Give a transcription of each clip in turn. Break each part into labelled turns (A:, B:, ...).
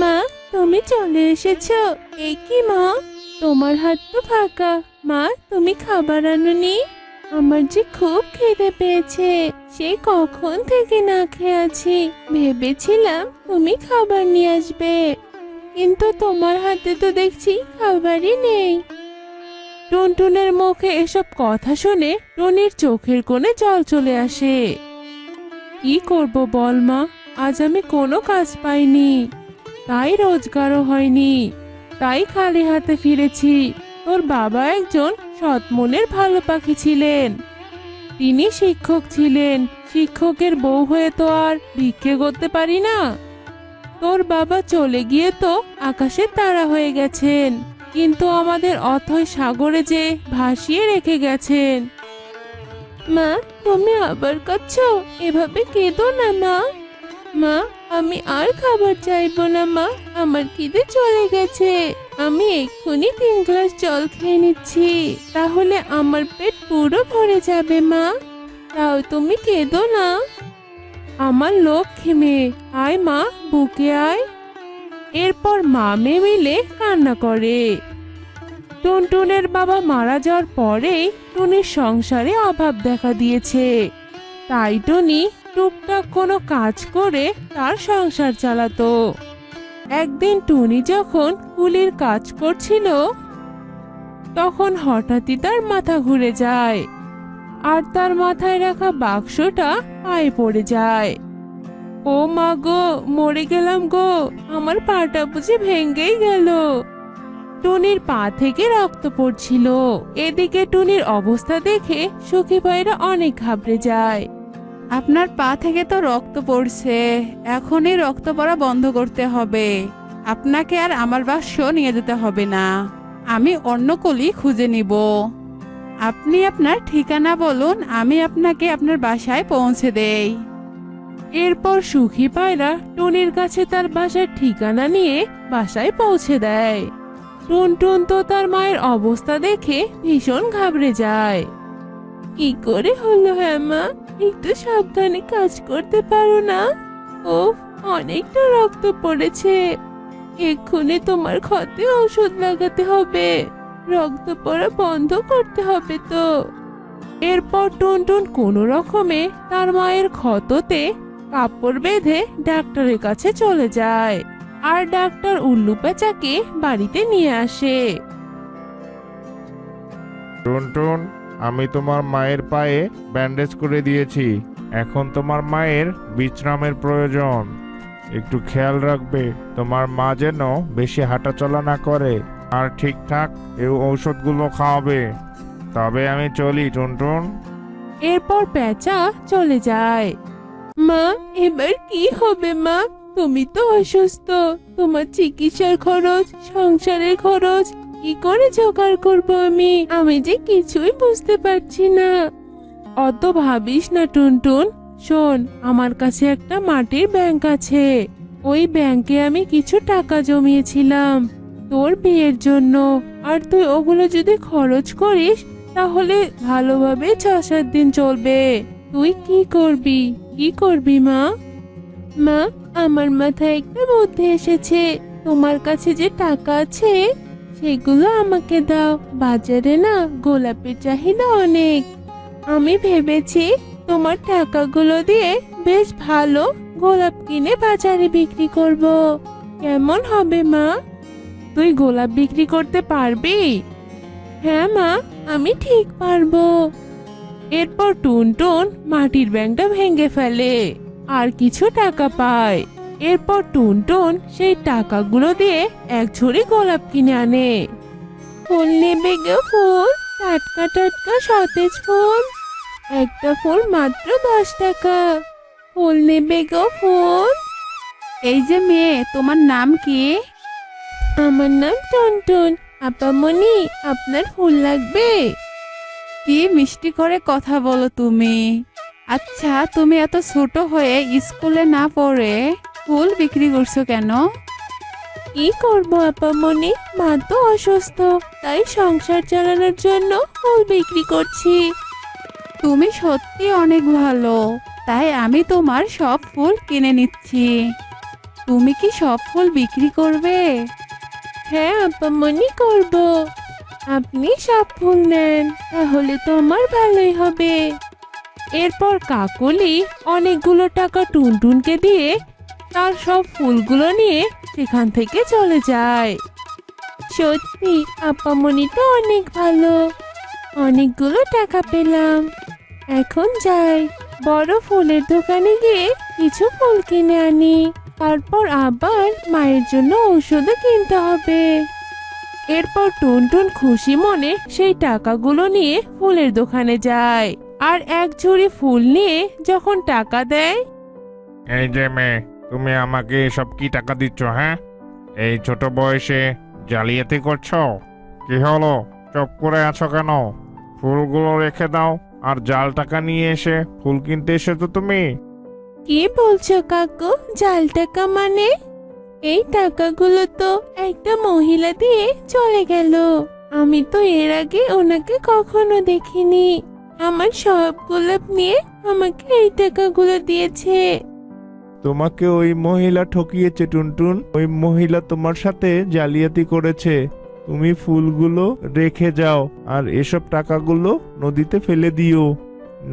A: মা, তুমি চলে এসেছো? এ কি মা, তোমার হাত তো ফাঁকা। মা, তুমি খাবার আনোনি? আমার যে খুব খিদে পেয়েছে, সেই কখন থেকে না খেয়ে আছি। ভেবেছিলাম তুমি খাবার নিয়ে আসবে, কিন্তু তোমার হাতে তো দেখছি খাবারই নেই। টুনটুনের মুখে এসব কথা শুনে টুনির চোখের কোণে জল চলে আসে। কি করব বল মা, আজ আমি কোনো কাজ পাইনি, তাই রোজগারও হয়নি, তাই খালি হাতে ফিরেছি। তোর বাবা একজন সৎ মনের ভালো পাখি ছিলেন, তিনি শিক্ষক ছিলেন। শিক্ষকের বউ হয়ে তো আর ভিক্ষে করতে পারি না। তোর বাবা চলে গিয়ে তো আকাশের তারা হয়ে গেছেন, কিন্তু আমাদের অথই সাগরে যে ভাসিয়ে রেখে গেছেন। মা, তুমি আবার কাঁদছো? এভাবে কেঁদো না মা। মা, আমি আর খাবার চাইবো না মা, আমার খিদে চলে গেছে। আমি এক্ষুনি 3 গ্লাস জল খেয়ে নিচ্ছি, তাহলে আমার পেট পুরো ভরে যাবে মা। তাও তুমি কেঁদো না। আমার লক্ষ্মী মেয়ে, আয় মা, বুকে আয়। এরপর মা মেয়ে মিলে কান্না করে। টুনটুনের বাবা মারা যাওয়ার পরেই টুনির সংসারে অভাব দেখা দিয়েছে, তাই টুনি টুকটাক কোনো কাজ করে তার সংসার চালাতো। একদিন টুনি যখন কুলির কাজ করছিল, তখন হঠাৎই তার মাথা ঘুরে যায়, আর তার মাথায় রাখা বাক্সটা পায়ে পড়ে যায়। ও মা গো, মরে গেলাম গো, আমার পাটা বুঝি ভেঙেই গেল। টুনির পা থেকে রক্ত পড়ছিল। এদিকে টুনির অবস্থা দেখে সখী ভাইরা অনেক ঘাবড়ে যায়।
B: আপনার পা থেকে তো রক্ত পড়ছে, এখনই রক্ত পড়া বন্ধ করতে হবে। আপনাকে আর আমার বাক্স নিয়ে যেতে হবে না, আমি অন্য কলি খুঁজে নিব। আপনি আপনার ঠিকানা বলুন, আমি আপনাকে আপনার বাসায় পৌঁছে দেই।
A: এরপর সুখী পায়রা টুনির কাছে তার বাসার ঠিকানা নিয়ে বাসায় পৌঁছে দেয়। টুনটুন তো তার মায়ের অবস্থা দেখে ভীষণ ঘাবড়ে যায়। কি করে হলো হ্যাঁ মা, একটু সাবধানে কাজ করতে পারো না? ওহ, অনেকটা রক্ত পড়েছে, এক্ষুনি তোমার ক্ষতে ওষুধ লাগাতে হবে, রক্ত পড়া বন্ধ করতে হবে তো। এরপর টুনটুন কোনো রকমে তার মায়ের ক্ষততে কাপড় বেঁধে ডাক্তারের কাছে চলে যায়, আর ডাক্তার উল্লু পেঁচাকে বাড়িতে নিয়ে আসে।
C: টুনটুন, আমি তোমার মায়ের পায়ে ব্যান্ডেজ করে দিয়েছি, এখন তোমার মায়ের বিশ্রামের প্রয়োজন। একটু খেয়াল রাখবে তোমার মা যেন বেশি হাঁটাচলা না করে, আর ঠিকঠাক এই ঔষধগুলো খাওয়াবে। তবে আমি চলি টুনটুন।
A: এরপর পেঁচা চলে যায়। মা, এবার কি হবে মা? তুমি তো অসুস্থ, তোমার চিকিৎসার খরচ, সংসারের খরচ কি করে জোগাড় করবো আমি যে কিছুই বুঝতে পারছি না। অত ভাবিস না টুনটুন, শোন, আমার কাছে একটা মাটির ব্যাংক আছে। ওই ব্যাংকে আমি কিছু টাকা জমিয়েছিলাম তোর বিয়ের জন্য, আর তুই ওগুলো যদি খরচ করিস তাহলে ভালোভাবে 6-7 দিন চলবে। তুই কি করবি, কি করবি মা? মা, আমার মাথায় একটা বুদ্ধি এসেছে। তোমার কাছে যে টাকা আছে সেগুলো আমাকে দাও, বাজারে না গোলাপের চাহিদা অনেক। আমি ভেবেছি তোমার টাকাগুলো দিয়ে বেশ ভালো গোলাপ কিনে বাজারে বিক্রি করব। কেমন হবে মা? তুই গোলাপ বিক্রি করতে পারবি? হ্যাঁ মা, আমি ঠিক পারবো। এরপর টুনটুন মাটির ব্যাংকটা ভেঙে ফেলে আর কিছু টাকা পায়। এরপর টুনটুন সেই টাকাগুলো দিয়ে এক ঝুড়ি গোলাপ কিনে আনে। ফুল নেবে গো ফুল, টাটকা টাটকা সতেজ ফুল, একটা ফুল মাত্র 10 টাকা। ফুল নেবে গো ফুল।
B: এই যে মেয়ে, তোমার নাম কি?
A: আমার নাম টুনটুন। আপামনি, আপনার ফুল লাগবে?
B: কি মিষ্টি করে কথা বলো তুমি। আচ্ছা, তুমি এত ছোট হয়ে স্কুলে না পড়ে ফুল বিক্রি করছো কেন?
A: কি করবো আপামনি, মা তো অসুস্থ, তাই সংসার চালানোর জন্য ফুল বিক্রি করছি।
B: তুমি সত্যি অনেক ভালো, তাই আমি তোমার সব ফুল কিনে নিচ্ছি। তুমি কি সব ফুল বিক্রি করবে?
A: হ্যাঁ আপামনি, করব। আপনি সব ফুল নেন, তাহলে তো আমার ভালোই হবে।
B: এরপর কাকলি অনেকগুলো টাকা টুনটুনকে দিয়ে তার সব ফুলগুলো নিয়ে সেখান থেকে চলে যায়।
A: সত্যি আপামনি তো অনেক ভালো, অনেকগুলো টাকা পেলাম। এখন যাই, বড় ফুলের দোকানে গিয়ে কিছু ফুল কিনে আনি, তারপর আবার মায়ের জন্য ঔষধও কিনতে হবে।
B: এরপর টুনটুন খুশি মনে সেই টাকাগুলো নিয়ে ফুলের দোকানে যায় আর এক ঝুড়ি ফুল নিয়ে যখন টাকা দেয়,
C: এই যে মেয়ে, তুমি আমাকে এসব কি টাকা দিচ্ছ? হ্যাঁ, এই ছোট বয়সে জালিয়াতি করছো? কি হলো, চুপ করে আছো কেন? ফুলগুলো রেখে দাও, আর জাল টাকা নিয়ে এসে ফুল কিনতে এসেছো তুমি।
A: কি বলছো কাকু, জাল টাকা মানে? এই টাকাগুলো তো একটা মহিলা দিয়ে চলে গেল। আমি তো এর আগে ওনাকে কখনো দেখিনি। আমার সব গোলাপ নিয়ে আমাকে এই টাকাগুলো দিয়েছে।
C: তোমাকে ওই মহিলা ঠকিয়েছে টুনটুন, ওই মহিলা তোমার সাথে জালিয়াতি করেছে। তুমি ফুলগুলো রেখে যাও, আর এসব টাকাগুলো নদীতে ফেলে দিও,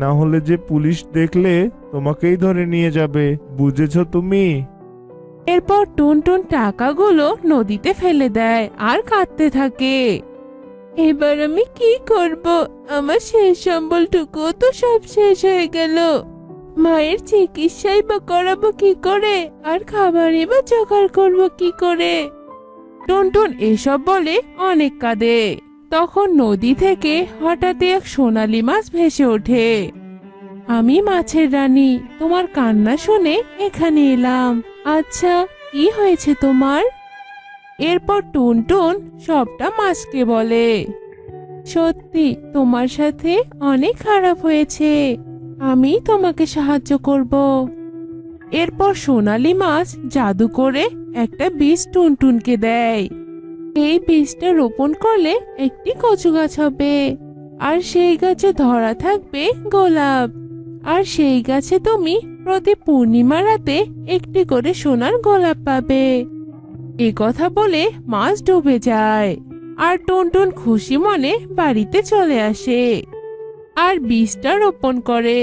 C: না হলে যে পুলিশ দেখলে তোমাকেই ধরে নিয়ে যাবে, বুঝেছো তুমি?
B: এরপর টুনটুন টাকাগুলো নদীতে ফেলে দেয় আর কাঁদতে থাকে।
A: এবার আমি কি করব? আমার শেষ সম্বলটুকু তো সব শেষ হয়ে গেল। মায়ের চিকিৎসাই বা করাবো কি করে, আর খাবারই বা জোগাড় করবো কি করে?
B: টুনটুন এসব বলে অনেক কাঁদে। তখন নদী থেকে হঠাৎ এক সোনালী মাছ ভেসে ওঠে। আমি মাছের রানী, তোমার কান্না শুনে এখানে এলাম।
A: আচ্ছা, কি হয়েছে তোমার?
B: এরপর টুনটুন সবটা মাছকে বলে।
A: সত্যি তোমার সাথে অনেক খারাপ হয়েছে, আমি তোমাকে সাহায্য করব।
B: এরপর সোনালী মাছ জাদু করে একটা বীজ টুনটুনকে দেয়।
A: এই বীজটা রোপণ করলে একটি কচু গাছ হবে, আর সেই গাছে ধরা থাকবে গোলাপ। আর সেই গাছে তুমি প্রতি পূর্ণিমা রাতে একটি করে সোনার গোলাপ পাবে।
B: এ কথা বলে মাছ ডুবে যায়, আর টুনটুন খুশি মনে বাড়িতে চলে আসে আর বীজটা রোপণ করে।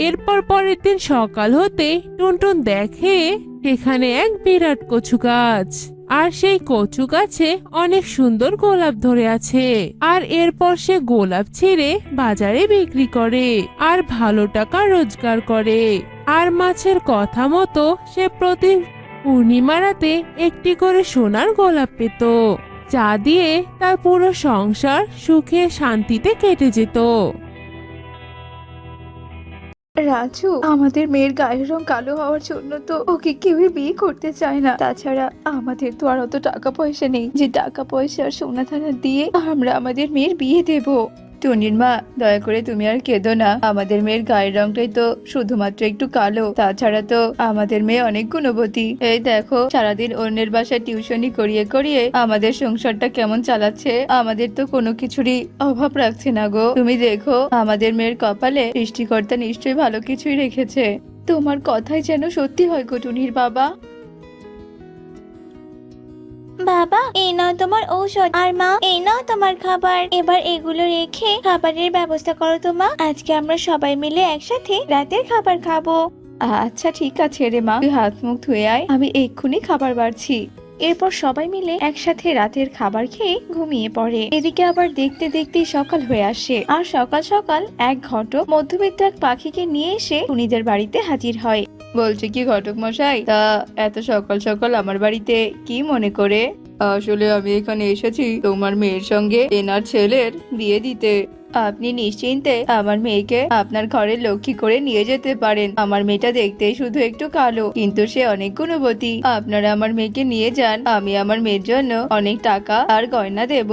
B: এরপর পরের দিন সকাল হতে টুনটুন দেখে সেখানে এক বিরাট কচু গাছ, আর সেই কচু গাছে অনেক সুন্দর গোলাপ ধরে আছে। আর এরপর সে গোলাপ ছিঁড়ে বাজারে বিক্রি করে আর ভালো টাকা রোজগার করে। আর মাছের কথা মতো সে প্রতি পূর্ণিমা রাতে একটি করে সোনার গোলাপ পেত, যা দিয়ে তার পুরো সংসার সুখে শান্তিতে কেটে যেত।
D: রাজু, আমাদের মেয়ের গায়ের রং কালো হওয়ার জন্য তো ওকে কেউই বিয়ে করতে চায় না। তাছাড়া আমাদের তো আর অত টাকা পয়সা নেই যে টাকা পয়সা আর সোনা দানা দিয়ে আমরা আমাদের মেয়ের বিয়ে দেব। টুনির মা, দয়া করে তুমি আর কেঁদো না। আমাদের মেয়ের গায়ের রংটাই তো শুধুমাত্র একটু কালো, তাছাড়া তো আমাদের মেয়ে অনেক গুণবতী। এই দেখো, সারাদিন অন্যের বাসায় টিউশনি করিয়ে করিয়ে আমাদের সংসারটা কেমন চালাচ্ছে। আমাদের তো কোনো কিছুরই অভাব রাখছে না গো। তুমি দেখো, আমাদের মেয়ের কপালে সৃষ্টিকর্তা নিশ্চয়ই ভালো কিছুই রেখেছে। তোমার কথাই যেন সত্যি হয় গো টুনির বাবা।
E: বাবা, এই নাও তোমার ঔষধ, আর মা এই নাও তোমার খাবার। এবার এগুলো রেখে খাবারের ব্যবস্থা করো তো মা। আজকে আমরা সবাই মিলে একসাথে রাতের খাবার খাবো।
D: আচ্ছা ঠিক আছে রে মা, তুই হাত মুখ ধুয়ে আয়, আমি এক্ষুনি খাবার বাড়ছি। এরপর সবাই মিলে একসাথে রাতের খাবার খেয়ে ঘুমিয়ে পড়ে। এদিকে আবার দেখতে দেখতে সকাল হয়ে আসে, আর সকাল সকাল এক ঘটক মধ্যবিত্ত এক পাখিকে নিয়ে এসে টুনিদের বাড়িতে হাজির হয়। বলছে কি ঘটক মশাই, তা এত সকাল সকাল আমার বাড়িতে কি মনে করে? আসলে আমি এখানে এসেছি তোমার মেয়ের সঙ্গে এনার ছেলের বিয়ে দিতে। আপনি নিশ্চিন্তে আমার মেয়েকে আপনার ঘরে লক্ষ্মী করে নিয়ে যেতে পারেন। আমার মেয়েটা দেখতে শুধু একটু কালো, কিন্তু সে অনেক গুণবতী। আপনারা আমার মেয়েকে নিয়ে যান, আমি আমার মেয়ের জন্য অনেক টাকা আর গয়না দেব।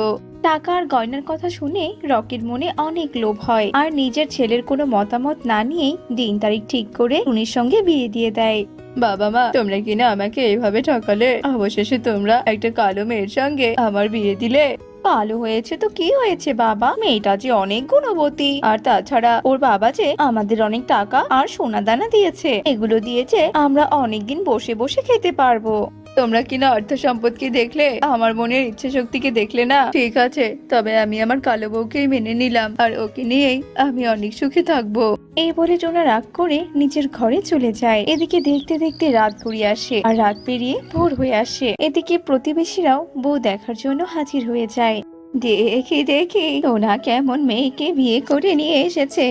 D: টাকা আর গয়নার কথা শুনে রকির মনে অনেক লোভ হয়, আর নিজের ছেলের কোনো মতামত না নিয়েই দিন তারিখ ঠিক করে টুনির সঙ্গে বিয়ে দিয়ে দেয়। বাবা মা, তোমরা কিনা আমাকে এভাবে ঠকালে, অবশেষে তোমরা একটা কালো মেয়ের সঙ্গে আমার বিয়ে দিলে। কালো হয়েছে তো কি হয়েছে বাবা, মেয়েটা যে অনেক গুণবতী, আর তাছাড়া ওর বাবা যে আমাদের অনেক টাকা আর সোনা দানা দিয়েছে, এগুলো দিয়েছে আমরা অনেকদিন বসে বসে খেতে পারবো। তোমরা কিনা অর্থ সম্পদকে দেখলে, আমার মনের ইচ্ছে শক্তিকে দেখলে না। ঠিক আছে, তবে আমি আমার কালো বউকেই মেনে নিলাম, আর ওকে নিয়েই আমি অনেক সুখে থাকবো। এই বলে টোনা রাগ করে নিজের ঘরে চলে যায়। এদিকে দেখতে দেখতে রাত গড়িয়ে আসে আর রাত পেরিয়ে ভোর হয়ে আসে। এদিকে প্রতিবেশীরাও বউ দেখার জন্য হাজির হয়ে যায়। দেখি দেখি টোনা কেমন মেয়েকে বিয়ে করে নিয়ে এসেছে।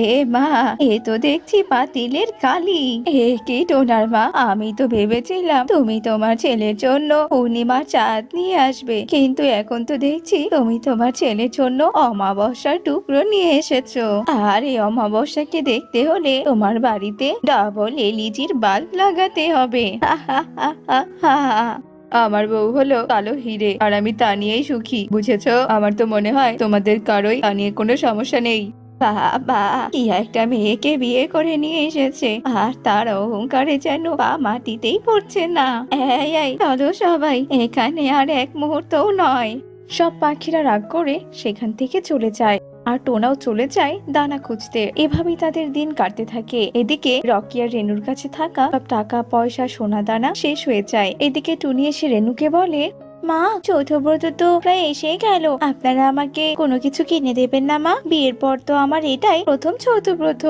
D: এ মা, এ তো দেখছি পাতিলের কালি। এ কি টোনার মা, আমি তো ভেবেছিলাম তুমি তোমার ছেলের জন্য পূর্ণিমার চাঁদ নিয়ে আসবে, কিন্তু এখন তো দেখছি তুমি তোমার ছেলের জন্য অমাবস্যার টুকরো নিয়ে এসেছো। আর এই অমাবস্যাকে দেখতে হলে তোমার বাড়িতে ডাবল এলইডির বাল্ব লাগাতে হবে। আমার বউ হলো কালো হিরে, আর আমি তা নিয়েই সুখী, বুঝেছো? আমার তো মনে হয় তোমাদের কারোই তা নিয়ে কোনো সমস্যা নেই। বাবা, কি একটা মেয়েকে বিয়ে করে নিয়ে এসেছে, আর তার অহংকারে যেন পা মাটিতেই পড়ছে না। এই এই, চলো সবাই, এখানে আর এক মুহূর্তও নয়। সব পাখিরা রাগ করে সেখান থেকে চলে যায়, আর টোনাও চলে যায় দানা খুঁজতে। এভাবেই তাদের দিন কাটতে থাকে। এদিকে রকি আর রেনুর কাছে থাকা সব টাকা পয়সা সোনা দানা শেষ হয়ে যায়। এদিকে টুনি এসে রেনুকে বলে, মা, চৌথ ব্রত তো প্রায় এসেই গেল, আপনারা আমাকে কোনো কিছু কিনে দেবেন না মা? বিয়ের পর তো আমার এটাই প্রথম চৌথ ব্রত।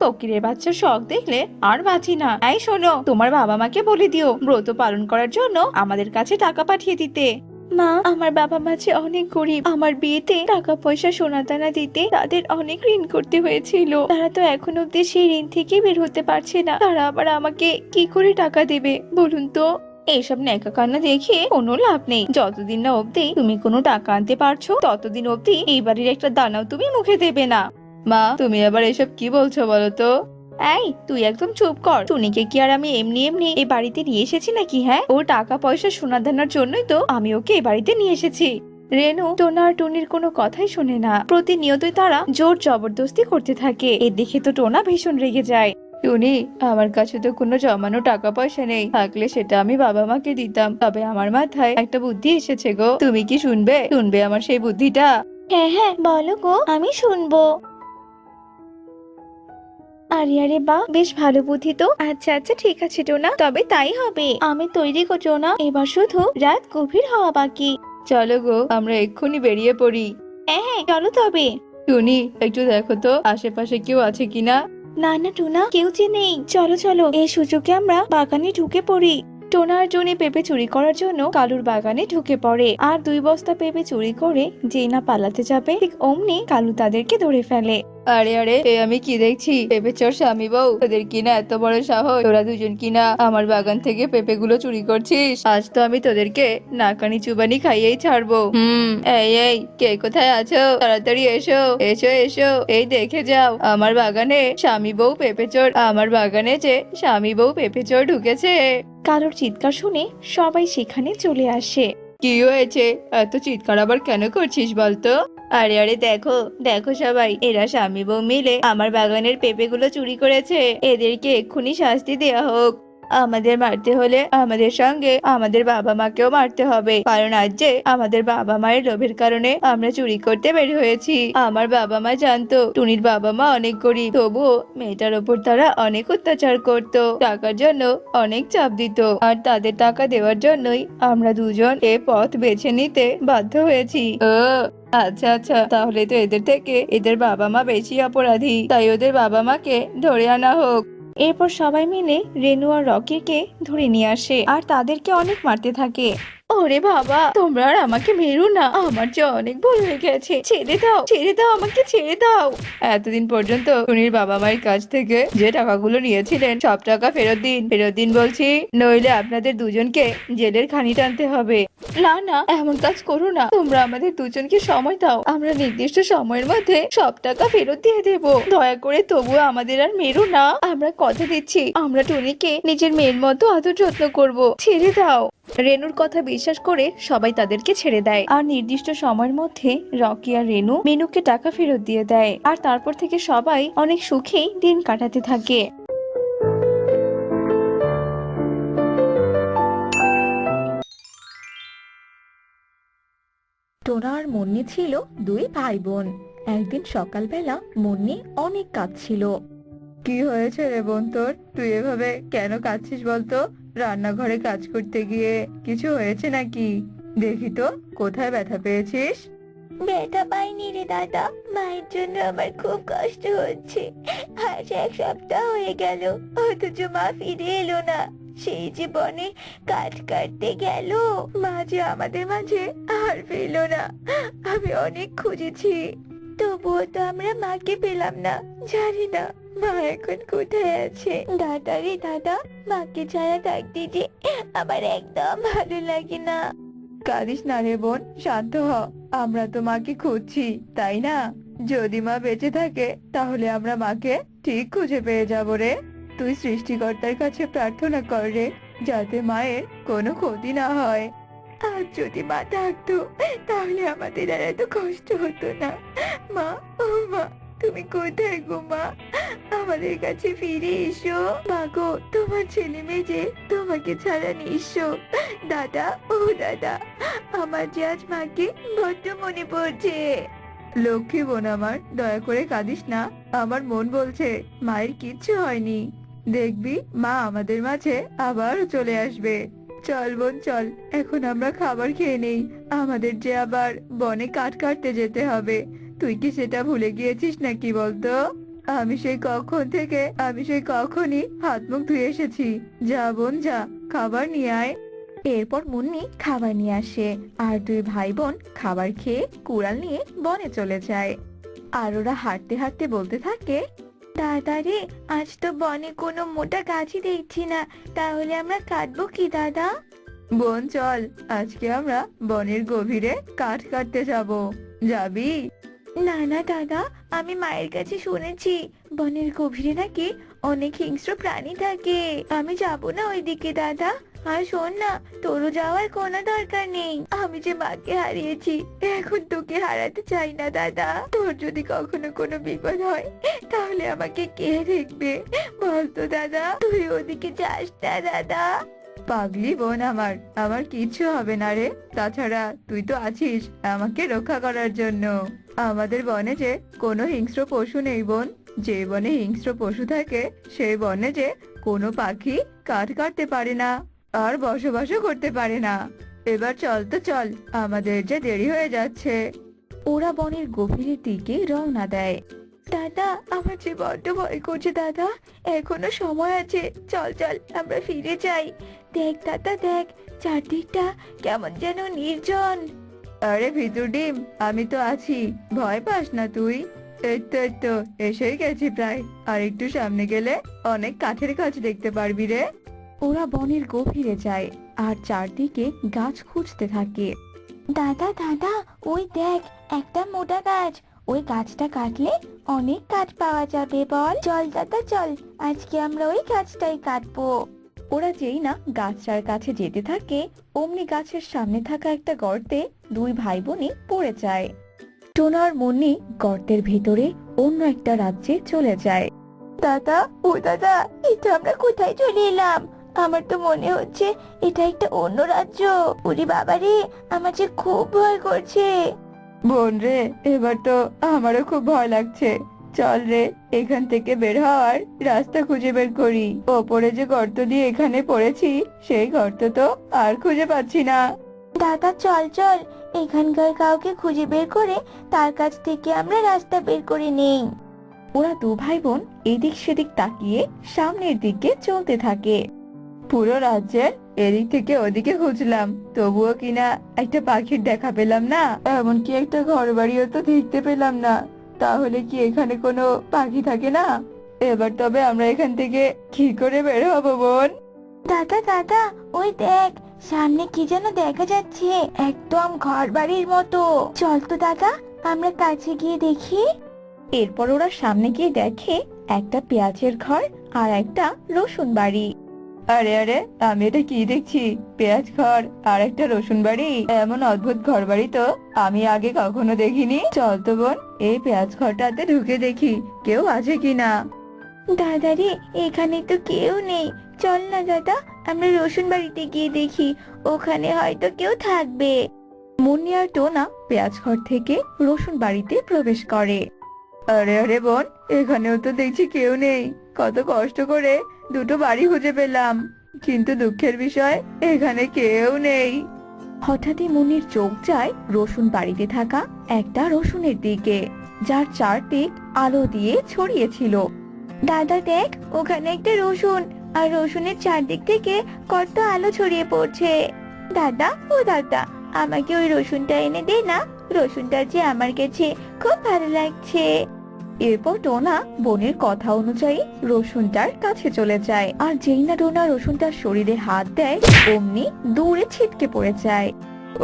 D: ফকিরের বাচ্চার শখ দেখলে আর বাঁচি না। এই শোনো, তোমার বাবা মাকে বলে দিও ব্রত পালন করার জন্য আমাদের কাছে টাকা পাঠিয়ে দিতে। মা, আমার বাবা মা যে অনেক গরিব, আমার বিয়েতে টাকা পয়সা সোনা দানা দিতে তাদের অনেক ঋণ করতে হয়েছিল। তারা তো এখন অব্দি সেই ঋণ থেকে বের হতে পারছে না। তারা আবার আমাকে কি করে টাকা দেবে বলুন তো? এইসব ন্যাকা কান্না দেখে কোনো লাভ নেই। যতদিন না অব্দি তুমি কোনো টাকা আনতে পারছো, ততদিন অব্দি এই বাড়ির একটা দানাও তুমি মুখে দেবে না। মা, তুমি আবার এসব কি বলছো বলো তো? এই, তুই একদম চুপ কর। টুনিকে কি আর আমি এমনি এমনি এই বাড়িতে নিয়ে এসেছি নাকি? হ্যাঁ, ও টাকা পয়সা সোনা দানার জন্যই তো আমি ওকে এই বাড়িতে নিয়ে এসেছি। রেনু টোনা আর টুনির কোনো কথাই শোনে না। প্রতিনিয়তই তারা জোর জবরদস্তি করতে থাকে। এ দেখে তো টোনা ভীষণ রেগে যায়। টুনি, আমার কাছে তো কোনো জমানো টাকা পয়সা নেই, থাকলে সেটা আমি বাবা মাকে দিতাম। তবে আমার মাথায় একটা বুদ্ধি এসেছে গো, তুমি কি শুনবে? শুনবে আমার সেই বুদ্ধিটা?
E: হ্যাঁ হ্যাঁ, বলো গো, আমি শুনবো। আরে আরে বাহ, বেশ ভালো বুদ্ধি তো। আচ্ছা আচ্ছা, ঠিক আছে টোনা, তবে তাই হবে। আমি তৈরি গো টোনা, এবার শুধু রাত গভীর হওয়া বাকি।
D: চলো গো, আমরা এক্ষুনি বেরিয়ে পড়ি।
E: হ্যাঁ হ্যাঁ, চলো তবে।
D: টুনি, একটু দেখো তো আশেপাশে কেউ আছে কিনা।
E: না না টোনা, কেউ যে নেই। চলো চলো, এই সুযোগে আমরা বাগানে ঢুকে পড়ি।
D: টোনা আর জুনি পেঁপে চুরি করার জন্য কালুর বাগানে ঢুকে পড়ে, আর 2 বস্তা পেঁপে চুরি করে যেই না পালাতে যাবে, ঠিক অমনি কালু তাদেরকে ধরে ফেলে। আরে আরে, এ আমি কি দেখছি? পেঁপে চোর স্বামী বউ, তোদের কিনা এত বড় সাহস! তোরা দুজন কিনা আমার বাগান থেকে পেঁপে গুলো চুরি করছিস? আজ তো আমি তোদেরকে নাকানি চুবানি খাইয়েই ছাড়বো। এই এই, কে কোথায় আছো? তাড়াতাড়ি এসো এসো এসো, এই দেখে যাও, আমার বাগানে স্বামী বউ পেঁপে চোর, আমার বাগানে যে স্বামী বউ পেঁপে চোর ঢুকেছে। কালুর চিৎকার শুনে সবাই সেখানে চলে আসে। কি হয়েছে? এত চিৎকার আবার কেন করছিস বলতো? আরে আরে, দেখো দেখো সবাই, এরা স্বামী বউ মিলে আমার বাগানের পেঁপেগুলো চুরি করেছে। এদেরকে এক্ষুনি শাস্তি দেয়া হোক। আমাদের মারতে হলে আমাদের সঙ্গে আমাদের বাবা মাকেও মারতে হবে, কারণ আজ যে আমাদের বাবা মায়ের লোভের কারণে আমরা চুরি করতে বের হয়েছি। আমার বাবা মা জানতো টুনির বাবা মা অনেক গরিব, তবুও মেয়েটার ওপর তারা অনেক অত্যাচার করত, টাকার জন্য অনেক চাপ দিত, আর তাদের টাকা দেওয়ার জন্যই আমরা দুজন এ পথ বেছে নিতে বাধ্য হয়েছি। আচ্ছা আচ্ছা, তাহলে তো এদের থেকে এদের বাবা মা বেশি অপরাধী, তাই ওদের বাবা মাকে ধরে আনা হোক। এরপর সবাই মিলে রেনু আর রকিকে ধরে নিয়ে আসে, আর তাদেরকে অনেক মারতে থাকে। ওরে বাবা, তোমরা আর আমাকে মেরো না, আমার যে অনেক ভুল হয়ে গেছে। ছেড়ে দাও ছেড়ে দাও, আমাকে ছেড়ে দাও। এতদিন পর্যন্ত টুনির বাবা মায়ের কাছ থেকে যে টাকাগুলো নিয়েছিলেন সব টাকা ফেরত দিন, ফেরত দিন বলছি, নইলে আপনাদের দুজনকে জেলের খানি টানতে হবে। না না, এমন কাজ করো না, তোমরা আমাদের দুজনকে সময় দাও, আমরা নির্দিষ্ট সময়ের মধ্যে সব টাকা ফেরত দিয়ে দেব। দয়া করে তবুও আমাদের আর মেরো না, আমরা কথা দিচ্ছি আমরা টুনিকে নিজের মেয়ের মতো আদর যত্ন করব, ছেড়ে দাও। রেনুর কথা বিশ্বাস করে সবাই তাদেরকে ছেড়ে দেয়, আর নির্দিষ্ট সময়ের মধ্যে রকি আর রেনু মিনুকে টাকা ফেরত দিয়ে দেয়, আর তারপর থেকে সবাই অনেক সুখেই দিন কাটাতে থাকে। টোনা আর মুন্নি ছিল দুই ভাই বোন। একদিন সকালবেলা মুন্নি অনেক কাঁদছিল। কি হয়েছে রে বোন তোর? তুই এভাবে কেন কাঁদছিস বলতো? রান্নাঘরে কাজ করতে গিয়ে কিছু হয়েছে নাকি? দেখি তো, কোথায় ব্যথা পেয়েছিস?
E: ব্যথা পাইনি রে দাদা, মায়ের জন্য আমার খুব কষ্ট হচ্ছে। আজ 1 সপ্তাহ হয়ে গেল, অথচ মা ফিরে এলো না। সেই জীবনে কাজ কাটতে গেল, মা যে আমাদের মাঝে আর ফিরলো না। আমি অনেক খুঁজেছি, তবুও তো আমরা মাকে পেলাম না। জানি না মা এখন কোথায় আছে। দাদা রে দাদা, মাকে ছাড়া থাকতে যে আমার একদম ভালো লাগে না।
D: কাঁদিস না রে বোন, শান্ত হ। আমরা তো মাকে খুঁজছি, তাই না? যদি মা বেঁচে থাকে তাহলে আমরা মাকে ঠিক খুঁজে পেয়ে যাব রে। তুই সৃষ্টিকর্তার কাছে প্রার্থনা কর রে, যাতে মায়ের কোনো ক্ষতি না হয়। আর যদি মা থাকতো তাহলে আমাদের আর এত কষ্ট হতো না। মা, ও মা, তুমি কোথায় গো মা? আমাদের কাছে ফিরে এসো। মা গো, তোমার ছেলে মেয়ে যে তোমাকে ছাড়া নিঃস্ব। দাদা, ও দাদা, আমার যে আজ মাকে বড্ড মনে পড়ছে। লক্ষ্মী বোন আমার, দয়া করে কাঁদিস না। আমার মন বলছে মায়ের কিচ্ছু হয়নি। দেখবি মা আমাদের মাঝে আবার চলে আসবে। চল বোন চল, এখন আমরা খাবার খেয়ে নেই। আমাদের যে আবার বনে কাঠ কাটতে যেতে হবে। তুই কি সেটা ভুলে গিয়েছিস নাকি বলতো? আমি সেই কখনই হাত মুখ ধুয়ে এসেছি। যা বোন যা, খাবার নিয়ে আয়। এরপর মুন্নি খাবার নিয়ে আসে, আর দুই ভাই বোন খাবার খেয়ে কুড়াল নিয়ে বনে চলে যায়। আর ওরা হাঁটতে হাঁটতে বলতে থাকে,
E: দাদা রে, আজ তো বনে কোনো মোটা গাছই দেখছি না, তাহলে আমরা কাটবো কি দাদা?
D: বোন চল, আজকে আমরা বনের গভীরে কাঠ কাটতে যাব। যাবি?
E: না না দাদা, আমি মায়ের কাছে শুনেছি বনের গভীরে নাকি অনেক হিংস্র প্রাণী থাকে। আমি যাব না ওইদিকে দাদা। আর শোন না, তোরও যাওয়ার কোনো দরকার নেই। আমি যে মাকে হারিয়েছি, এখন তোকে হারাতে চাই না দাদা। তোর যদি কখনো কোনো বিপদ হয় তাহলে আমাকে কে দেখবে বলতো দাদা? তুই ওদিকে যাস না দাদা।
D: পাগলি বোন আমার, আমার কিচ্ছু হবে না রে। তাছাড়া তুই তো আছিস আমাকে রক্ষা করার জন্য। আমাদের বনে যে কোনো হিংস্র পশু নেই বোন। যে বনে হিংস্র পশু থাকে সেই বনে যে কোনো পাখি কাঠ কাটতে পারে না, আর বসবাসও করতে পারে না। এবার চল তো চল, আমাদের যে দেরি হয়ে যাচ্ছে। ওরা বনের গভীরের দিকে রওনা দেয়।
E: দাদা, আমার যে বড্ড ভয় করছে দাদা। এখনো সময় আছে, চল চল আমরা ফিরে যাই। দেখ দাদা দেখ, চারদিকটা কেমন যেন নির্জন।
D: আরে ভিতর ডিম, আমি তো আছি, ভয় পাস না তুই। এই তো এসেই গেছি প্রায়। আর একটু সামনে গেলে অনেক কাঠের গাছ দেখতে পারবি রে। ওরা বনের গভীরে যায় আর চারদিকে গাছ খুঁজতে থাকে।
E: দাদা দাদা, ওই দেখ একটা মোটা গাছ। ওই গাছটা কাটলে অনেক কাঠ পাওয়া যাবে বল। চল দাদা চল, আজকে আমরা ওই গাছটাই কাটবো।
D: ওরা যেই না গাছটার কাছে যেতে থাকে, অমনি গাছের সামনে থাকা একটা গর্তে দুই ভাই বোনই পড়ে যায়। টোনা আর মুন্নি গর্তের ভেতরে অন্য একটা রাজ্যে চলে যায়।
E: দাদা, ও দাদা, এটা আমরা কোথায় চলে এলাম? আমার তো মনে হচ্ছে এটা একটা অন্য রাজ্য। ওরে বাবা রে, আমার যে খুব ভয় করছে।
D: বোন রে, এবার তো আমারও খুব ভয় লাগছে। চল রে, এখান থেকে বের হওয়ার রাস্তা খুঁজে বের করি। ওপরে যে গর্ত দিয়ে এখানে পড়েছি, সেই গর্ত তো আর খুঁজে পাচ্ছি না।
E: দাদা চল চল, এখানকার কাউকে খুঁজে বের করে তার কাছ থেকে আমরা রাস্তা বের করে নেই।
D: ওরা দু ভাই বোন এদিক সেদিক তাকিয়ে সামনের দিকে চলতে থাকে। পুরো রাজ্যের এদিক থেকে ওদিকে খুঁজলাম, তবুও কিনা একটা পাখির দেখা পেলাম না। এমনকি একটা ঘর বাড়িও তো দেখতে পেলাম না। তাহলে কি এখানে কোনো পাখি থাকে না? এবার তবে আমরা এখান থেকে কি করে বের হবো বোন?
E: দাদা দাদা, ওই দেখ সামনে কি যেন দেখা যাচ্ছে, একদম ঘর বাড়ির মতো। চল তো দাদা, আমরা কাছে গিয়ে দেখি।
D: এরপর ওরা সামনে গিয়ে দেখে একটা পেঁয়াজের ঘর আর একটা রসুন বাড়ি। আরে আরে, আমি এটা কি দেখছি? পেঁয়াজ ঘর আর একটা রসুন বাড়ি? এমন অদ্ভুত ঘর বাড়ি তো আমি আগে কখনো দেখিনি। চল তো বোন, এই পেঁয়াজ ঘরটাতে ঢুকে দেখি কেউ আছে কিনা।
E: দাদা রে, এখানে তো কেউ নেই। চল না দাদা, আমরা রসুন বাড়িতে গিয়ে দেখি, ওখানে হয়তো কেউ থাকবে।
D: মুন্নি আর টোনা পেঁয়াজ ঘর থেকে রসুন বাড়িতে প্রবেশ করে। আরে আরে বোন, এখানেও তো দেখছি কেউ নেই। কত কষ্ট করে দুটো বাড়ি খুঁজে পেলাম, কিন্তু দুঃখের বিষয় এখানে কেউ নেই। হঠাৎই মুন্নির চোখ যায় রসুন বাড়িতে থাকা একটা রসুনের দিকে, যার চারদিক আলো দিয়ে ছড়িয়েছিল।
E: দাদা দেখ, ওখানে একটা রসুন, আর রসুনের চারদিক থেকে কত আলো ছড়িয়ে পড়ছে। দাদা, ও দাদা, আমাকে ওই রসুনটা এনে দে না। রসুনটা যে আমার কাছে খুব ভালো লাগছে।
D: এরপর টোনা বোনের কথা অনুযায়ী রসুনটার কাছে চলে যায়, আর যেই না টোনা রসুনটার শরীরে হাত দেয় অমনি দূরে ছিটকে পড়ে যায়।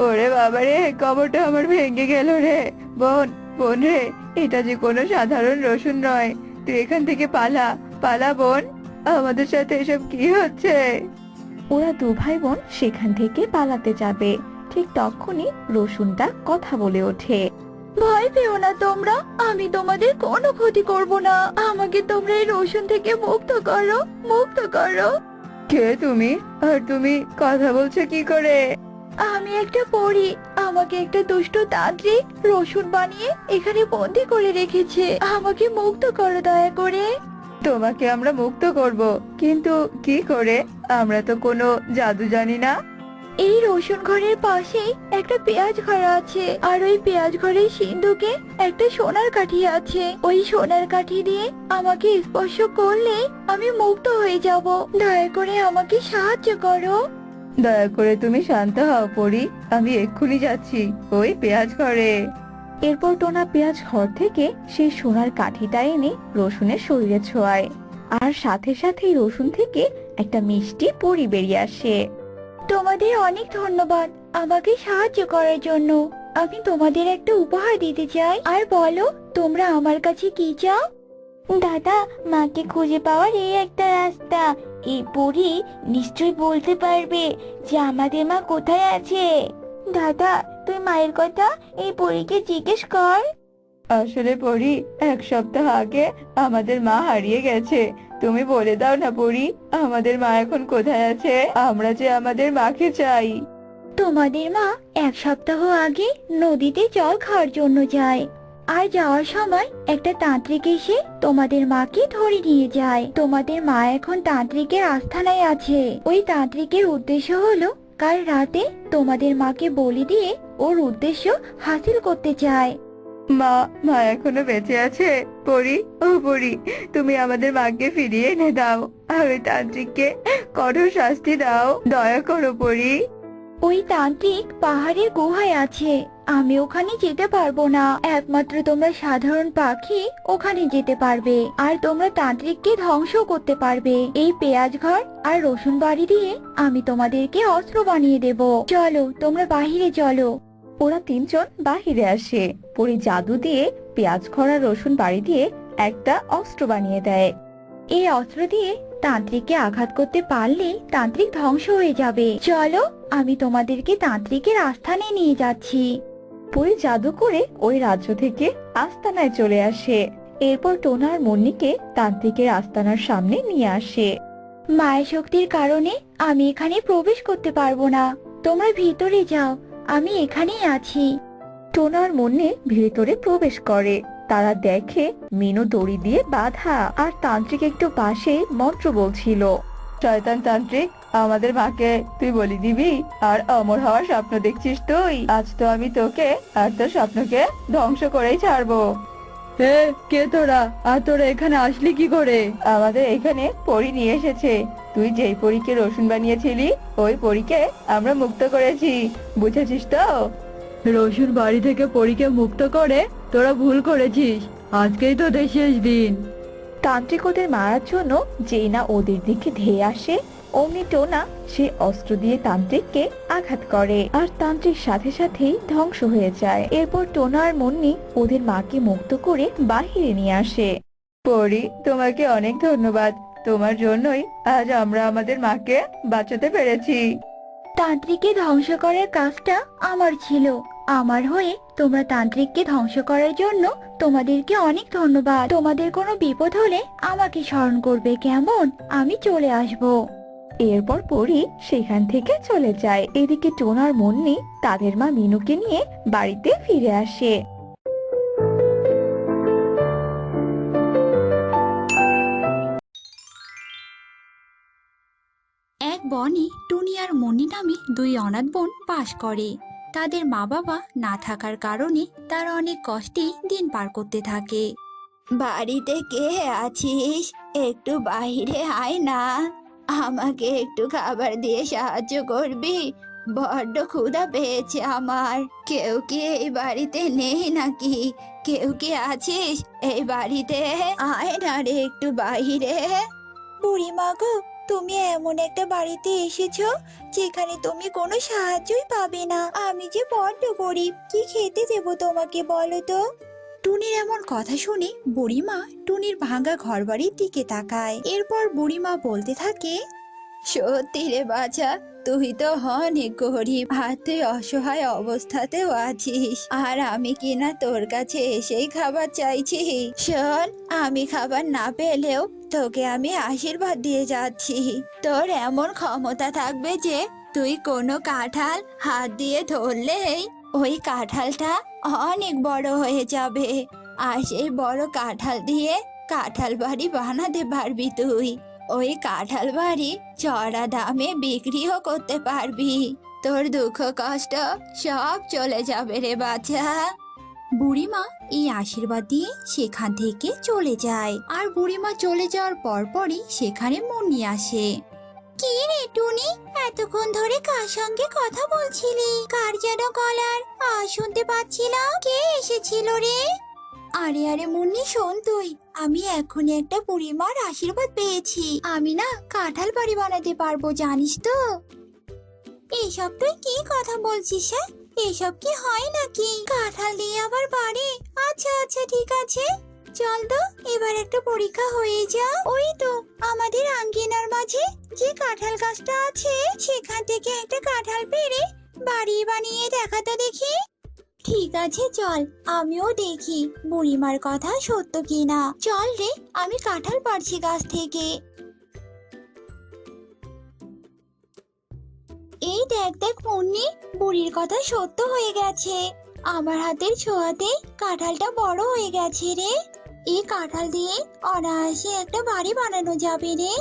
D: ওরে বাবা রে, কবরটা আমার ভেঙে গেল রে। বোন, বোন রে, এটা যে কোনো সাধারণ রসুন নয়। তুই এখান থেকে পালা, পালা বোন। আমাদের সাথে এসব কি হচ্ছে? ওরা দু ভাই বোন সেখান থেকে পালাতে যাবে, ঠিক তখনই রসুনটা কথা বলে ওঠে।
E: ভয় পেও না তোমরা, আমি তোমাদের কোনো ক্ষতি করব না। আমাকে তোমরা এই রসুন থেকে মুক্ত করো, মুক্ত করো।
D: কে তুমি, আর তুমি কথা বলছো কি করে?
E: আমি একটা পরী। আমাকে একটা দুষ্ট তান্ত্রিক রসুন বানিয়ে এখানে বন্দি করে রেখেছে। আমাকে মুক্ত করো দয়া করে।
D: তোমাকে আমরা মুক্ত করব, কিন্তু কি করে? আমরা তো কোনো জাদু জানি না।
E: এই রসুন ঘরের পাশেই একটা পেঁয়াজ ঘর আছে, আর ওই পেঁয়াজ ঘরের সিন্ধুকে একটা সোনার কাঠি আছে। ওই সোনার কাঠি দিয়ে আমাকে স্পর্শ করলে আমি মুক্ত হয়ে যাব। দয়া করে আমাকে সাহায্য করো।
D: দয়া করে তুমি শান্ত হও পরি, আমি এক্ষুনি যাচ্ছি ওই পেঁয়াজ ঘরে। এরপর টোনা পেঁয়াজ ঘর থেকে সেই সোনার কাঠিটা এনে রসুনের শরীরে ছোঁয়ায়, আর সাথে সাথেই রসুন থেকে একটা মিষ্টি পরি বেরিয়ে আসে।
E: তোমাদের অনেক ধন্যবাদ আমাকে সাহায্য করার জন্য। আমি তোমাদের একটা উপহার দিতে চাই। আর বলো, তোমরা আমার কাছে কি চাও? দাদা, মাকে খুঁজে পাওয়ার এই একটা রাস্তা। এই পরী নিশ্চয়ই বলতে পারবে যে আমাদের মা কোথায় আছে। দাদা, তুই মায়ের কথা এই পরীকে জিজ্ঞেস কর।
D: আসলে পরি, এক সপ্তাহ আগে আমাদের মা হারিয়ে গেছে। তুমি বলে দাও না পরি, আমাদের মা এখন কোথায় আছে? আমরা যে আমাদের মাকে চাই।
E: তোমাদের মা এক সপ্তাহ আগে নদীতে জল খাওয়ার জন্য যায়, আর যাওয়ার সময় একটা তান্ত্রিক এসে তোমাদের মাকে ধরে নিয়ে যায়। তোমাদের মা এখন তান্ত্রিকের আস্থানায় আছে। ওই তান্ত্রিকের উদ্দেশ্য হলো কাল রাতে তোমাদের মাকে বলি দিয়ে ওর উদ্দেশ্য হাসিল করতে চায়।
D: মা, মা এখনো বেঁচে আছে? পরি, ও পরি, তুমি আমাদের মাকে ফিরিয়ে এনে দাও, আর ওই তান্ত্রিককে কঠোর শাস্তি দাও, দয়া করো পরি।
E: ওই তান্ত্রিক পাহাড়ের গুহায় আছে। আমি ওখানে যেতে পারবো না। একমাত্র তোমরা সাধারণ পাখি ওখানে যেতে পারবে, আর তোমরা তান্ত্রিককে ধ্বংস করতে পারবে। এই পেঁয়াজ ঘর আর রসুন বাড়ি দিয়ে আমি তোমাদেরকে অস্ত্র বানিয়ে দেব। চলো, তোমরা বাহিরে চলো।
D: ওরা তিনজন বাহিরে আসে। পরি জাদু দিয়ে পেঁয়াজ খরা রসুন বাড়ি দিয়ে একটা অস্ত্র বানিয়ে দেয়।
E: এই অস্ত্র দিয়ে তান্ত্রিককে আঘাত করতে পারলে তান্ত্রিক ধ্বংস হয়ে যাবে। চলো, আমি তোমাদেরকে তান্ত্রিকের আস্থানে নিয়ে যাচ্ছি।
D: পরি জাদু করে ওই রাজ্য থেকে আস্তানায় চলে আসে। এরপর টোনা আর মুন্নিকে তান্ত্রিকের আস্তানার সামনে নিয়ে আসে।
E: মায়ের শক্তির কারণে আমি এখানে প্রবেশ করতে পারবো না। তোমরা ভিতরে যাও, আমি এখানেই আছি।
D: টোনা আর মুন্নি ভিতরে প্রবেশ করে। তারা দেখে মিনু দড়ি দিয়ে বাঁধা, আর তান্ত্রিক একটু পাশে মন্ত্র বলছিল। শয়তান তান্ত্রিক, আমাদের মাকে তুই বলি দিবি আর অমর হওয়ার স্বপ্ন দেখছিস তুই? আজ তো আমি তোকে আর তোর স্বপ্নকে ধ্বংস করেই ছাড়বো। হে, কে তোরা? আর তোরা এখানে আসলি কি করে? আমাদের এখানে পরী নিয়ে এসেছে। তুই যেই পরীকে রসুন বানিয়েছিলি ওই পরীকে আমরা মুক্ত করেছি, বুঝেছিস তো? রসুন বাড়ি থেকে পরীকে মুক্ত করে তোরা ভুল করেছিস। আজকেই তোদের শেষ দিন। তান্ত্রিক ওদের মারার জন্য যেই না ওদের দিকে ধেয়ে আসে অমনি টোনা সে অস্ত্র দিয়ে তান্ত্রিককে আঘাত করে, আর তান্ত্রিক সাথে সাথেই ধ্বংস হয়ে যায়। এরপর টোনা আর মুন্নি ওদের মাকে মুক্ত করে বাহিরে নিয়ে আসে। পরি, তোমাকে অনেক ধন্যবাদ। তোমার জন্যই আজ আমরা আমাদের মাকে বাঁচাতে পেরেছি।
E: তান্ত্রিককে ধ্বংস করার কাজটা আমার ছিল। আমার হয়ে তোমরা তান্ত্রিককে ধ্বংস করার জন্য তোমাদেরকে অনেক ধন্যবাদ। তোমাদের কোনো বিপদ হলে আমাকে স্মরণ করবে, কেমন? আমি চলে আসবো।
D: এরপর পরি সেখান থেকে চলে যায়। এদিকে টোনার মুন্নি তাদের মা মিনুকে নিয়ে বাড়িতে ফিরে আসে।
F: এক বনে টুনি আর মনি নামে দুই অনাথ বোন বাস করে। তাদের মা বাবা না থাকার কারণে তারা অনেক কষ্টে দিন পার করতে থাকে। বাড়িতে কে আছিস? একটু বাইরে আয় না, আমাকে একটু খাবার দিয়ে সাহায্য করবি? বড্ড ক্ষুধা পেয়েছে আমার। কেউ কি এই বাড়িতে নেই নাকি? কেউ কি আছিস এই বাড়িতে? আয় না রে একটু বাইরে। বুড়িমা গো, তুমি এমন একটা বাড়িতে এসেছো যেখানে তুমি কোনো সাহায্যই পাবে না। আমি যে বড্ড গরিব, কি খেতে দেবো তোমাকে বলো তো? টুনির এমন কথা শুনে বুড়িমা টুনির ভাঙা ঘরবাড়ির দিকে তাকায়। এরপর বুড়িমা বলতে থাকে, সত্যি রে বাছা, তুই তো অনেক গরিব আর তুই অসহায় অবস্থাতেও আছিস, আর আমি কিনা তোর কাছে এসেই খাবার চাইছি। শোন, আমি খাবার না পেলেও তোকে আমি আশীর্বাদ দিয়ে যাচ্ছি। তোর এমন ক্ষমতা থাকবে যে তুই কোনো কাঁঠাল হাত দিয়ে ধরলেই ওই কাঁঠালটা অনেক বড় হয়ে যাবে, আর সেই বড় কাঁঠাল দিয়ে কাঁঠাল বাড়ি বানাতে পারবি তুই। ওই কাঁঠাল বাড়ি চড়া দামে বিক্রিও করতে পারবি। তোর দুঃখ কষ্ট সব চলে যাবে রে বাচ্চা। বুড়িমা এই আশীর্বাদ দিয়ে সেখান থেকে চলে যায়। আর বুড়িমা চলে যাওয়ার পরপরই সেখানে মুন্নি আসে। কি রে টুনি, এতক্ষণ ধরে কার সঙ্গে কথা বলছিলি? কার যেন গলার শুনতে পাচ্ছিলাম। কে এসেছিল রে? আরে আরে মুন্নি, শোন তুই, আমি এখনই একটা বুড়িমার আশীর্বাদ পেয়েছি। আমি না কাঁঠাল বাড়ি বানাতে পারবো, জানিস তো? এইসব তুই কি কথা বলছিস? হ্যাঁ, এসব কি হয় নাকি? কাঁঠাল দিয়ে আবার বাড়ি? আচ্ছা আচ্ছা, ঠিক আছে, চল তো এবার একটা পরীক্ষা হয়ে যা। ওই তো আমাদের আঙ্গিনার মাঝে যে কাঁঠাল গাছটা আছে সেখান থেকে একটা কাঁঠাল পেড়ে বাড়ি বানিয়ে দেখা তো দেখি। ঠিক আছে চল, আমিও দেখি বুড়িমার কথা সত্য কিনা। চল রে, আমি কাঁঠাল পাড়ছি গাছ থেকে। এই দেখ দেখ মুন্নি, বুড়ির কথা সত্য হয়ে গেছে। আমার হাতের ছোঁয়াতে কাঁঠালটা বড় হয়ে গেছে রে। এই কাঁঠাল দিয়ে অনায়াসে একটা বাড়ি বানানো যাবে রে।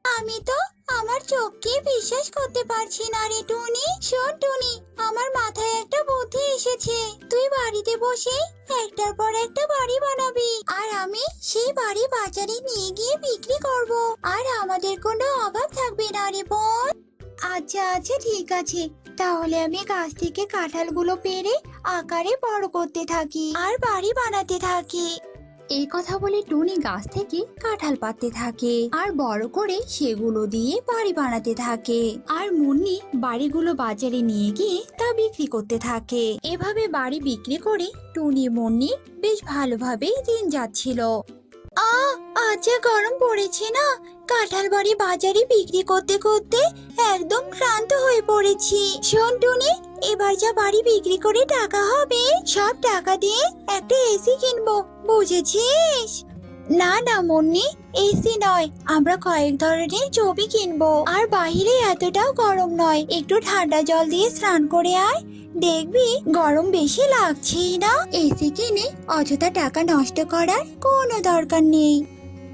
F: আমি তো আমার চোখকে বিশ্বাস করতে পারছি না রে টুনি। শোন টুনি, আমার মাথায় একটা বুদ্ধি এসেছে। তুই বাড়িতে বসে একটার পর একটা বাড়ি বানাবি, আর আমি সেই বাড়ি বাজারে নিয়ে গিয়ে বিক্রি করব, আর আমাদের কোনো অভাব থাকবে না রে বোন। আচ্ছা আচ্ছা, ঠিক আছে, তাহলে আমি গাছ থেকে কাঁঠালগুলো পেড়ে আকারে বড় করতে থাকি আর বাড়ি বানাতে থাকি। এই কথা বলে টুনি গাছ থেকে কাঁঠাল পাড়তে থাকে আর বড় করে সেগুলো দিয়ে বাড়ি বানাতে থাকে। আর মুন্নি বাড়িগুলো বাজারে নিয়ে গিয়ে তা বিক্রি করতে থাকে। এভাবে বাড়ি বিক্রি করে টুনি মুন্নি বেশ ভালোভাবেই দিন যাচ্ছিল। আচ্ছা গরম পড়েছে না, কাঁঠাল বাড়ি বাজারে বিক্রি করতে করতে একদম ক্লান্ত হয়ে পড়েছি। শোন টুনি, এবার যা বাড়ি বিক্রি করে টাকা হবে সব টাকা দিয়ে একটা এসি কিনবো, বুঝেছিস? না না মুন্নি, এসি নয়, আমরা কয়েক ধরনের ছবি কিনবো। আর বাইরে এতটাও গরম নয়, একটু ঠান্ডা জল দিয়ে স্নান করে আয়, দেখবি গরম বেশি লাগছেই না। এসি কিনে অযথা টাকা নষ্ট করার কোনো দরকার নেই।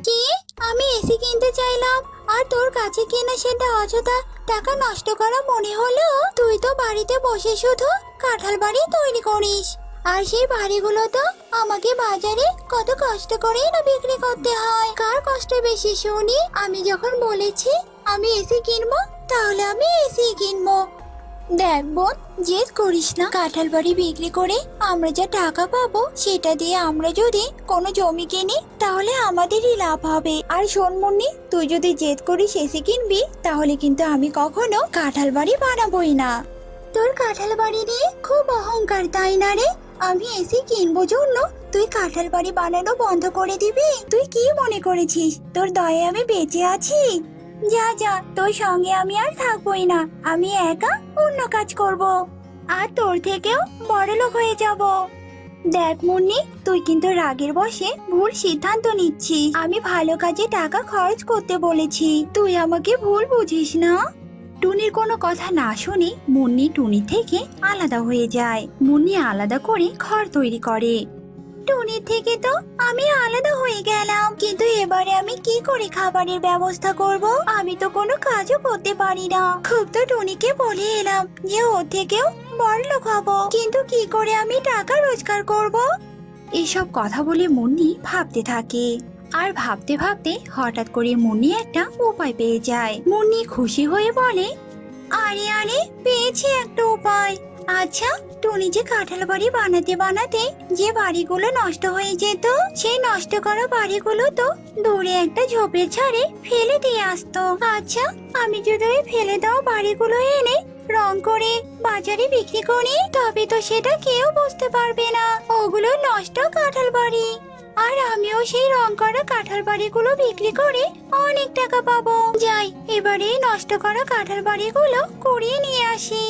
F: কি, আমি এসি কিনতে চাইলাম আর তোর কাছে কিনা সেটা অযথা টাকা নষ্ট করা মনে হলো? তুই তো বাড়িতে বসে শুধু কাঁঠাল বাড়ি তৈরি করিস, আর সেই বাড়িগুলো তো আমাকে বাজারে কত কষ্ট করেই না বিক্রি করতে হয়। কার কষ্ট বেশি শুনি? আমি যখন বলেছি আমি এসি কিনবো, তাহলে আমি এসি কিনবো। দেখ বোন, জেদ করিস না। কাঁঠাল বাড়ি বিক্রি করে আমরা যা টাকা পাবো সেটা দিয়ে আমরা যদি কোনো জমি কিনি তাহলে আমাদেরই লাভ হবে। আর শোন মুন্নি, তুই যদি জেদ করিস এসি কিনবি, তাহলে কিন্তু আমি কখনো কাঁঠাল বাড়ি বানাবোই না। তোর কাঁঠাল বাড়ি নিয়ে খুব অহংকার, তাই না রে? আমি এসি কিনবো জন্য তুই কাঁঠাল বাড়ি বানানো বন্ধ করে দিবি? তুই কি মনে করেছিস তোর দয়ে আমি বেঁচে আছি? যা যা, তোর সঙ্গে আমি আর থাকবোই না। আমি একা অন্য কাজ করব, আর তোর থেকেও বড়লোক হয়ে যাব। দেখ মুন্নি, তুই কিন্তু রাগের বশে ভুল সিদ্ধান্ত নিচ্ছিস। আমি ভালো কাজে টাকা খরচ করতে বলেছি, তুই আমাকে ভুল বুঝিস না। টুনির কোনো কথা না শুনে মুন্নি টুনি থেকে আলাদা হয়ে যায়। মুন্নি আলাদা করে ঘর তৈরি করে। টুনির থেকে তো আমি আলাদা হয়ে গেলাম, কিন্তু এবারে আমি কি করে খাবারের ব্যবস্থা করব? আমি তো কোনো কাজও করতে পারি না। খুব তো টুনিকে বলে এলাম যে ওর থেকেও বড়লোক হব, কিন্তু কি করে আমি টাকা রোজগার করব? এসব কথা বলে মুন্নি ভাবতে থাকে। আর ভাবতে ভাবতে হঠাৎ করে মুন্নি একটা উপায় পেয়ে যায়। মুন্নি খুশি হয়ে বলে, আরে আরে, পেয়েছি একটা উপায়। আচ্ছা, টুনি যে কাঁঠাল বাড়ি বানাতে বানাতে যে বাড়িগুলো নষ্ট হয়ে যেত, সেই নষ্ট করা বাড়িগুলো তো দূরে একটা ঝোপের ছাড়ে ফেলে দিয়ে আসতো। আচ্ছা, আমি যদি ওই ফেলে দেওয়া বাড়িগুলো এনে রং করে বাজারে বিক্রি করি, তবে তো সেটা কেউ বুঝতে পারবে না ওগুলো নষ্ট কাঁঠাল বাড়ি। আর আমিও সেই রং করা কাঁঠাল বাড়িগুলো বিক্রি করে অনেক টাকা পাবো। যাই, এবারে এই নষ্ট করা কাঁঠাল বাড়িগুলো কুড়িয়ে নিয়ে আসি।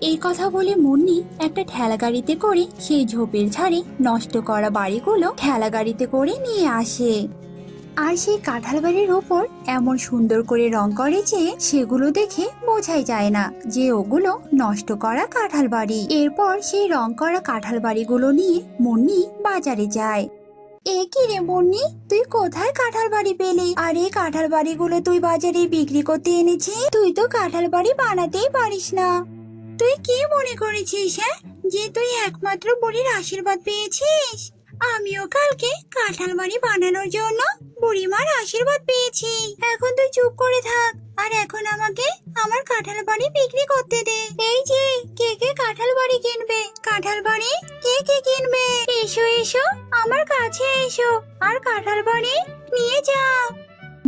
F: এই কথা বলে মুন্নি একটা ঠেলা গাড়িতে করে সেই ঝোপের ঝাড়ে নষ্ট করা বাড়িগুলো ঠেলা গাড়িতে করে নিয়ে আসে। আর সেই কাঁঠাল বাড়ির ওপর এমন সুন্দর করে রং করে যে সেগুলো দেখে বোঝাই যায় না যে ওগুলো নষ্ট করা কাঁঠাল বাড়ি। এরপর সেই রং করা কাঁঠাল বাড়িগুলো নিয়ে মুন্নি বাজারে যায়। এ কি রে মুন্নি, তুই কোথায় কাঁঠাল বাড়ি পেলি? আর এই কাঁঠাল বাড়িগুলো তুই বাজারে বিক্রি করতে এনেছিস? তুই তো কাঁঠাল বাড়ি বানাতেই পারিস না। তুই কি মনে করেছিস, হ্যাঁ, যে তুই একমাত্র বুড়ির আশীর্বাদ পেয়েছিস? আমিও কালকে কাঁঠাল বাড়ি বানানোর জন্য বুড়িমার আশীর্বাদ পেয়েছি। এখন তুই চুপ করে থাক, আর এখন আমাকে আমার কাঁঠাল বাড়ি বিক্রি করতে দে। এই যে, কে কে কাঁঠাল বাড়ি কিনবে? কাঁঠাল বাড়ি কে কে কিনবে? এসো এসো, আমার কাছে এসো, আর কাঁঠাল বাড়ি নিয়ে যাও।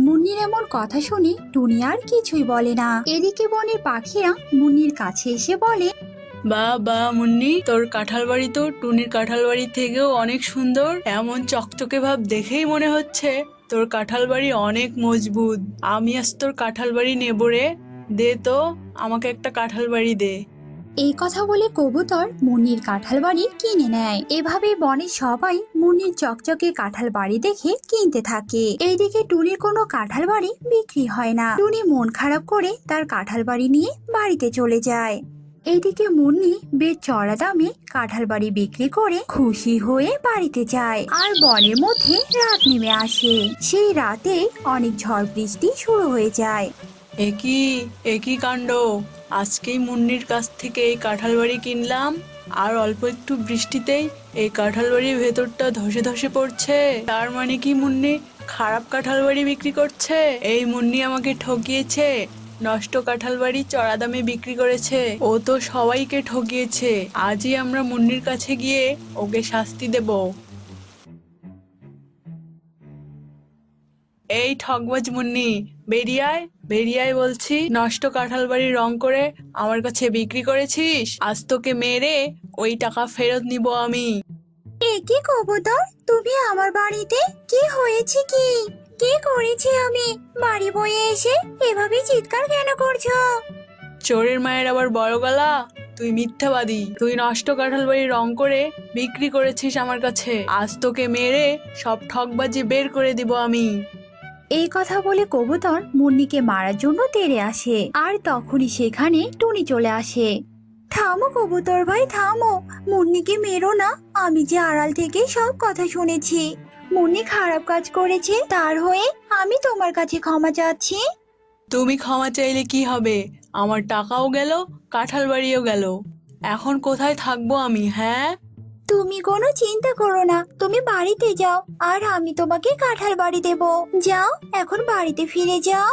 F: মুন্নির এমন কথা শুনে টুনি আর কিছুই বলে না। এদিকে বনের পাখিরা মুন্নির কাছে এসে বলে,
G: বা মুন্নি, তোর কাঁঠাল বাড়ি তো টুনির কাঁঠাল বাড়ির থেকেও অনেক সুন্দর। এমন চকচকে ভাব দেখেই মনে হচ্ছে তোর কাঁঠাল বাড়ি অনেক মজবুত। আমি আজ তোর কাঁঠাল বাড়ি নেব রে। দে তো, আমাকে একটা কাঁঠাল বাড়ি দে।
F: এই কথা বলে কবুতর মুন্নির কাঁঠাল বাড়ি কিনে নেয়। এভাবে বনের সবাই মুন্নির চকচকে কাঁঠাল বাড়ি দেখে কিনতে থাকে। এইদিকে টুনির কোনো কাঁঠাল বাড়ি বিক্রি হয় না। টুনি মন খারাপ করে তার কাঁঠাল বাড়ি নিয়ে বাড়িতে চলে যায়। এইদিকে মুন্নি বেশ চড়া দামে কাঁঠাল বাড়ি বিক্রি করে খুশি হয়ে বাড়িতে যায়। আর বনের মধ্যে রাত নেমে আসে। সেই রাতে অনেক ঝড় বৃষ্টি শুরু হয়ে যায়।
G: একই কাণ্ড! আজকেই মুন্নির কাছ থেকে এই কাঁঠাল বাড়ি কিনলাম, আর অল্প একটু বৃষ্টিতেই এই কাঁঠাল বাড়ির ভেতরটা ধসে ধসে পড়ছে। তার মানে কি মুন্নি খারাপ কাঁঠাল বাড়ি বিক্রি করছে? এই মুন্নি আমাকে ঠকিয়েছে, নষ্ট কাঁঠাল বাড়ি চড়া দামে বিক্রি করেছে। ও তো সবাইকে ঠকিয়েছে। আজই আমরা মুন্নির কাছে গিয়ে ওকে শাস্তি দেব। এই ঠকবাজ মুন্নি, বেরিয়ে আয় বলছি। নষ্ট কাঁঠাল বাড়ি রং করে আমার কাছে বিক্রি করেছিস, আজ তোকে মেরে ওই টাকা ফেরত নিব আমি।
F: এ কি কবুতর, তুমি আমার বাড়িতে? কি হয়েছে? কি করেছি আমি? বাড়ি বয়ে এসে এভাবে চিৎকার কেন করছো?
G: চোরের মায়ের আবার বড় গলা! তুই মিথ্যাবাদী। তুই নষ্ট কাঁঠাল বাড়ি রং করে বিক্রি করেছিস আমার কাছে। আজ তোকে মেরে সব ঠকবাজি বের করে দিব আমি।
F: এই কথা বলে কবুতর মুন্নিকে মারার জন্য তেড়ে আসে। আর তখনই সেখানে টুনি চলে আসে। থামো কবুতর ভাই, থামো, মুন্নিকে মেরো না। আমি যে আড়াল থেকে সব কথা শুনেছি। মুন্নি খারাপ কাজ করেছে, তার হয়ে আমি তোমার কাছে ক্ষমা চাচ্ছি।
G: তুমি ক্ষমা চাইলে কি হবে? আমার টাকাও গেল, কাঁঠাল বাড়িও গেল। এখন কোথায় থাকবো আমি, হ্যাঁ?
F: তুমি কোনো চিন্তা করো না, তুমি বাড়িতে যাও, আর আমি তোমাকে কাঁঠাল বাড়ি দেব। যাও, এখন বাড়িতে ফিরে যাও।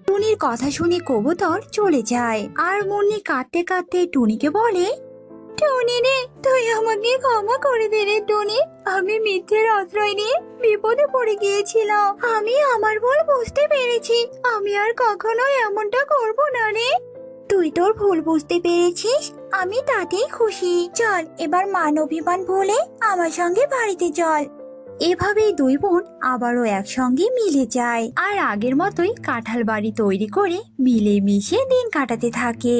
F: টুনির কথা শুনে কবুতর চলে যায়। আর মুন্নি কাঁদতে কাঁদতে টুনিকে বলে, টুনি রে, তুই আমাকে ক্ষমা করে দে রে টুনি। আমি মিথ্যের আশ্রয় নিয়ে বিপদে পড়ে গিয়েছিলাম। আমি আমার ভুল বুঝতে পেরেছি। আমি আর কখনো এমনটা করব না রে। তুই তোর ভুল বুঝতে পেরেছিস, আমি তাতেই খুশি। চল, এবার মান অভিমান ভুলে আমার সঙ্গে বাড়িতে চল। এভাবেই দুই বোন আবারও একসঙ্গে মিলে যায়। আর আগের মতোই কাঁঠাল বাড়ি তৈরি করে মিলেমিশে দিন কাটাতে থাকে।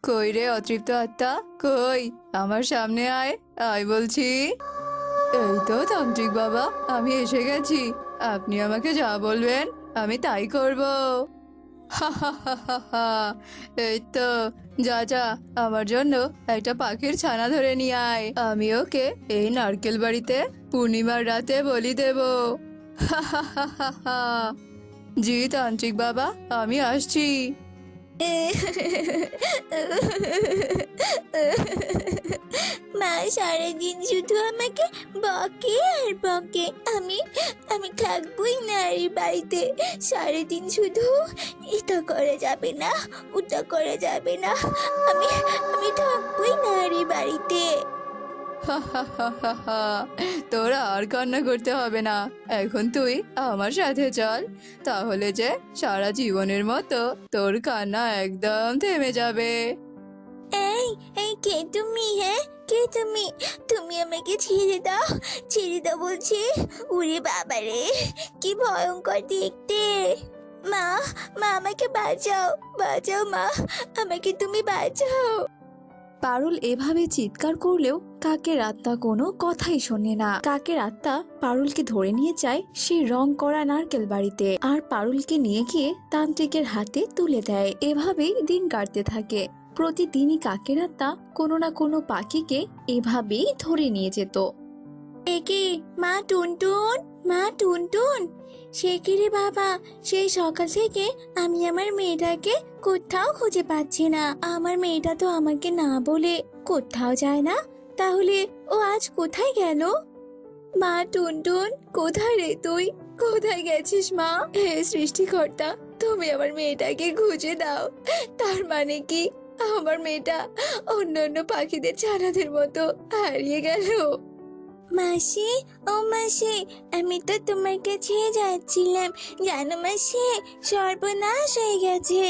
H: কই রে অতৃপ্ত আত্মা, কই? আমার সামনে আয়, আয় বলছি। এই তো তান্ত্রিক বাবা, আমি এসে গেছি। আপনি আমাকে যা বলবেন আমি তাই করব। হা হা হা হা হা। এই তো, যা যা, আমার জন্য একটা পাখির ছানা ধরে নিয়ে আয়। আমি ওকে এই নারকেল বাড়িতে পূর্ণিমার রাতে বলি দেব। হা হা হা হা হা। জি তান্ত্রিক বাবা, আমি আসছি।
E: মা সারাদিন শুধু আমাকে বকে আর বকে। আমি আমি থাকবোই না এই বাড়িতে। সারাদিন শুধু এটা করে যাবে না, ওটা করে যাবে না। আমি আমি থাকবোই না আর এই বাড়িতে।
H: হা হা হা হা হা। তোরা আর কান্না করতে হবে না, এখন তুই আমার সাথে চল। তাহলে যে সারা জীবনের মতো তোর কান্না একদম থেমে যাবে।
E: এই এই কে তুমি? হ্যাঁ, কে তুমি? তুমি আমাকে ছেড়ে দাও, ছেড়ে দাও বলছি। উরে বাবা রে, কি ভয়ঙ্কর দেখতে। মা, মা আমাকে বাঁচাও, বাঁচাও মা, আমাকে তুমি বাঁচাও।
D: পারুল এভাবে চিৎকার করলেও কাকের আত্মা কোনো কথাই শোনে না। কাকের আত্মা পারুলকে ধরে নিয়ে যায় সেই রং করা নারকেল বাড়িতে, আর পারুলকে নিয়ে গিয়ে তান্ত্রিকের হাতে তুলে দেয়। এভাবেই দিন কাটতে থাকে। প্রতিদিনই কাকের আত্মা কোনো না কোনো পাখিকে এভাবেই ধরে নিয়ে যেত।
E: একে মা টুনটুন, মা টুনটুন, সে কি রে বাবা? সেই সকাল থেকে আমি আমার মেয়েটাকে কোথাও খুঁজে পাচ্ছি না। আমার মেয়েটা তো আমাকে না বলে কোথাও যায় না, তাহলে ও আজ কোথায় গেল? মা টুনটুন, কোথায় রে তুই? কোথায় গেছিস মা? হে সৃষ্টিকর্তা, তুমি আমার মেয়েটাকে খুঁজে দাও। তার মানে কি আমার মেয়েটা অন্য অন্য পাখিদের ছানাদের মতো হারিয়ে গেল? মাসি, ও মাসি, আমি তো তোমার কাছে যাচ্ছিলাম, জানো মাসি, সর্বনাশ হয়ে গেছে।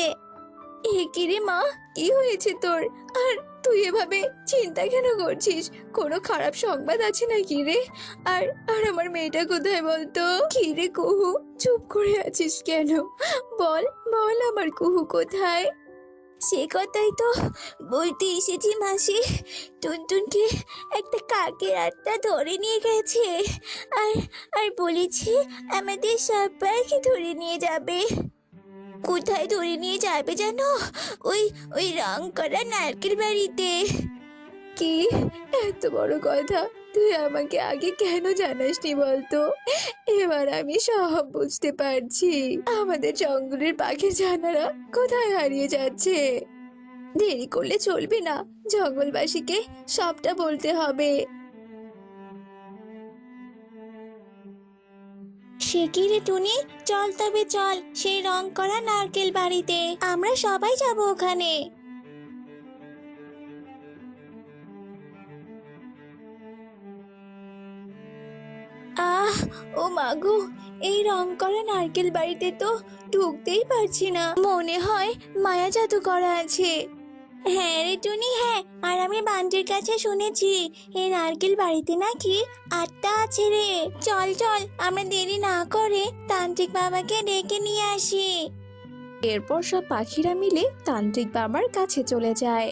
E: এ কি রে মা, কি হয়েছে তোর? আর তুই এভাবে চিন্তা কেন করছিস? কোনো খারাপ সংবাদ আছে নাকি রে? আর আর আমার মেয়েটা কোথায় বলতো? কি রে কুহু, চুপ করে আছিস কেন? বল বল, আমার কুহু কোথায়? সে কথাই তো বলতে এসেছি মাসি। টুনটুনকে একটা কাকের আত্মা ধরে নিয়ে গেছে, আর আর বলেছে আমাদের সবাইকে ধরে নিয়ে যাবে। কোথায় ধরে নিয়ে যাবে জানো? ওই ওই রং করা নারকেল বাড়িতে। কি এত বড় কথা তুই আমাকে আগে কেন জানাসনি বলতো? এবার আমি সব বুঝতে পারছি। আমাদের জঙ্গলের পাখি জানারা কোথায় হারিয়ে যাচ্ছে। দেরি করলে চলবে না, জঙ্গলবাসীকে সবটা বলতে হবে। সে কি রে টুনি, চল তবে চল সেই রং করা নারকেল বাড়িতে, আমরা সবাই যাব ওখানে। আহ, ও মাগো, এই রং করা নারকেল বাড়িতে তো ঢুকতেই পারছি না, মনে হয় মায়া জাদু করা আছে। হ্যাঁ রে টুনি, হ্যাঁ, আর আমি বান্টির কাছে শুনেছি এই নারকেল বাড়িতে নাকি আত্মা আছে রে। চল চল, আমরা দেরি না করে তান্ত্রিক বাবাকে ডেকে নিয়ে আসি।
D: এরপর সব পাখিরা মিলে তান্ত্রিক বাবার কাছে চলে যায়।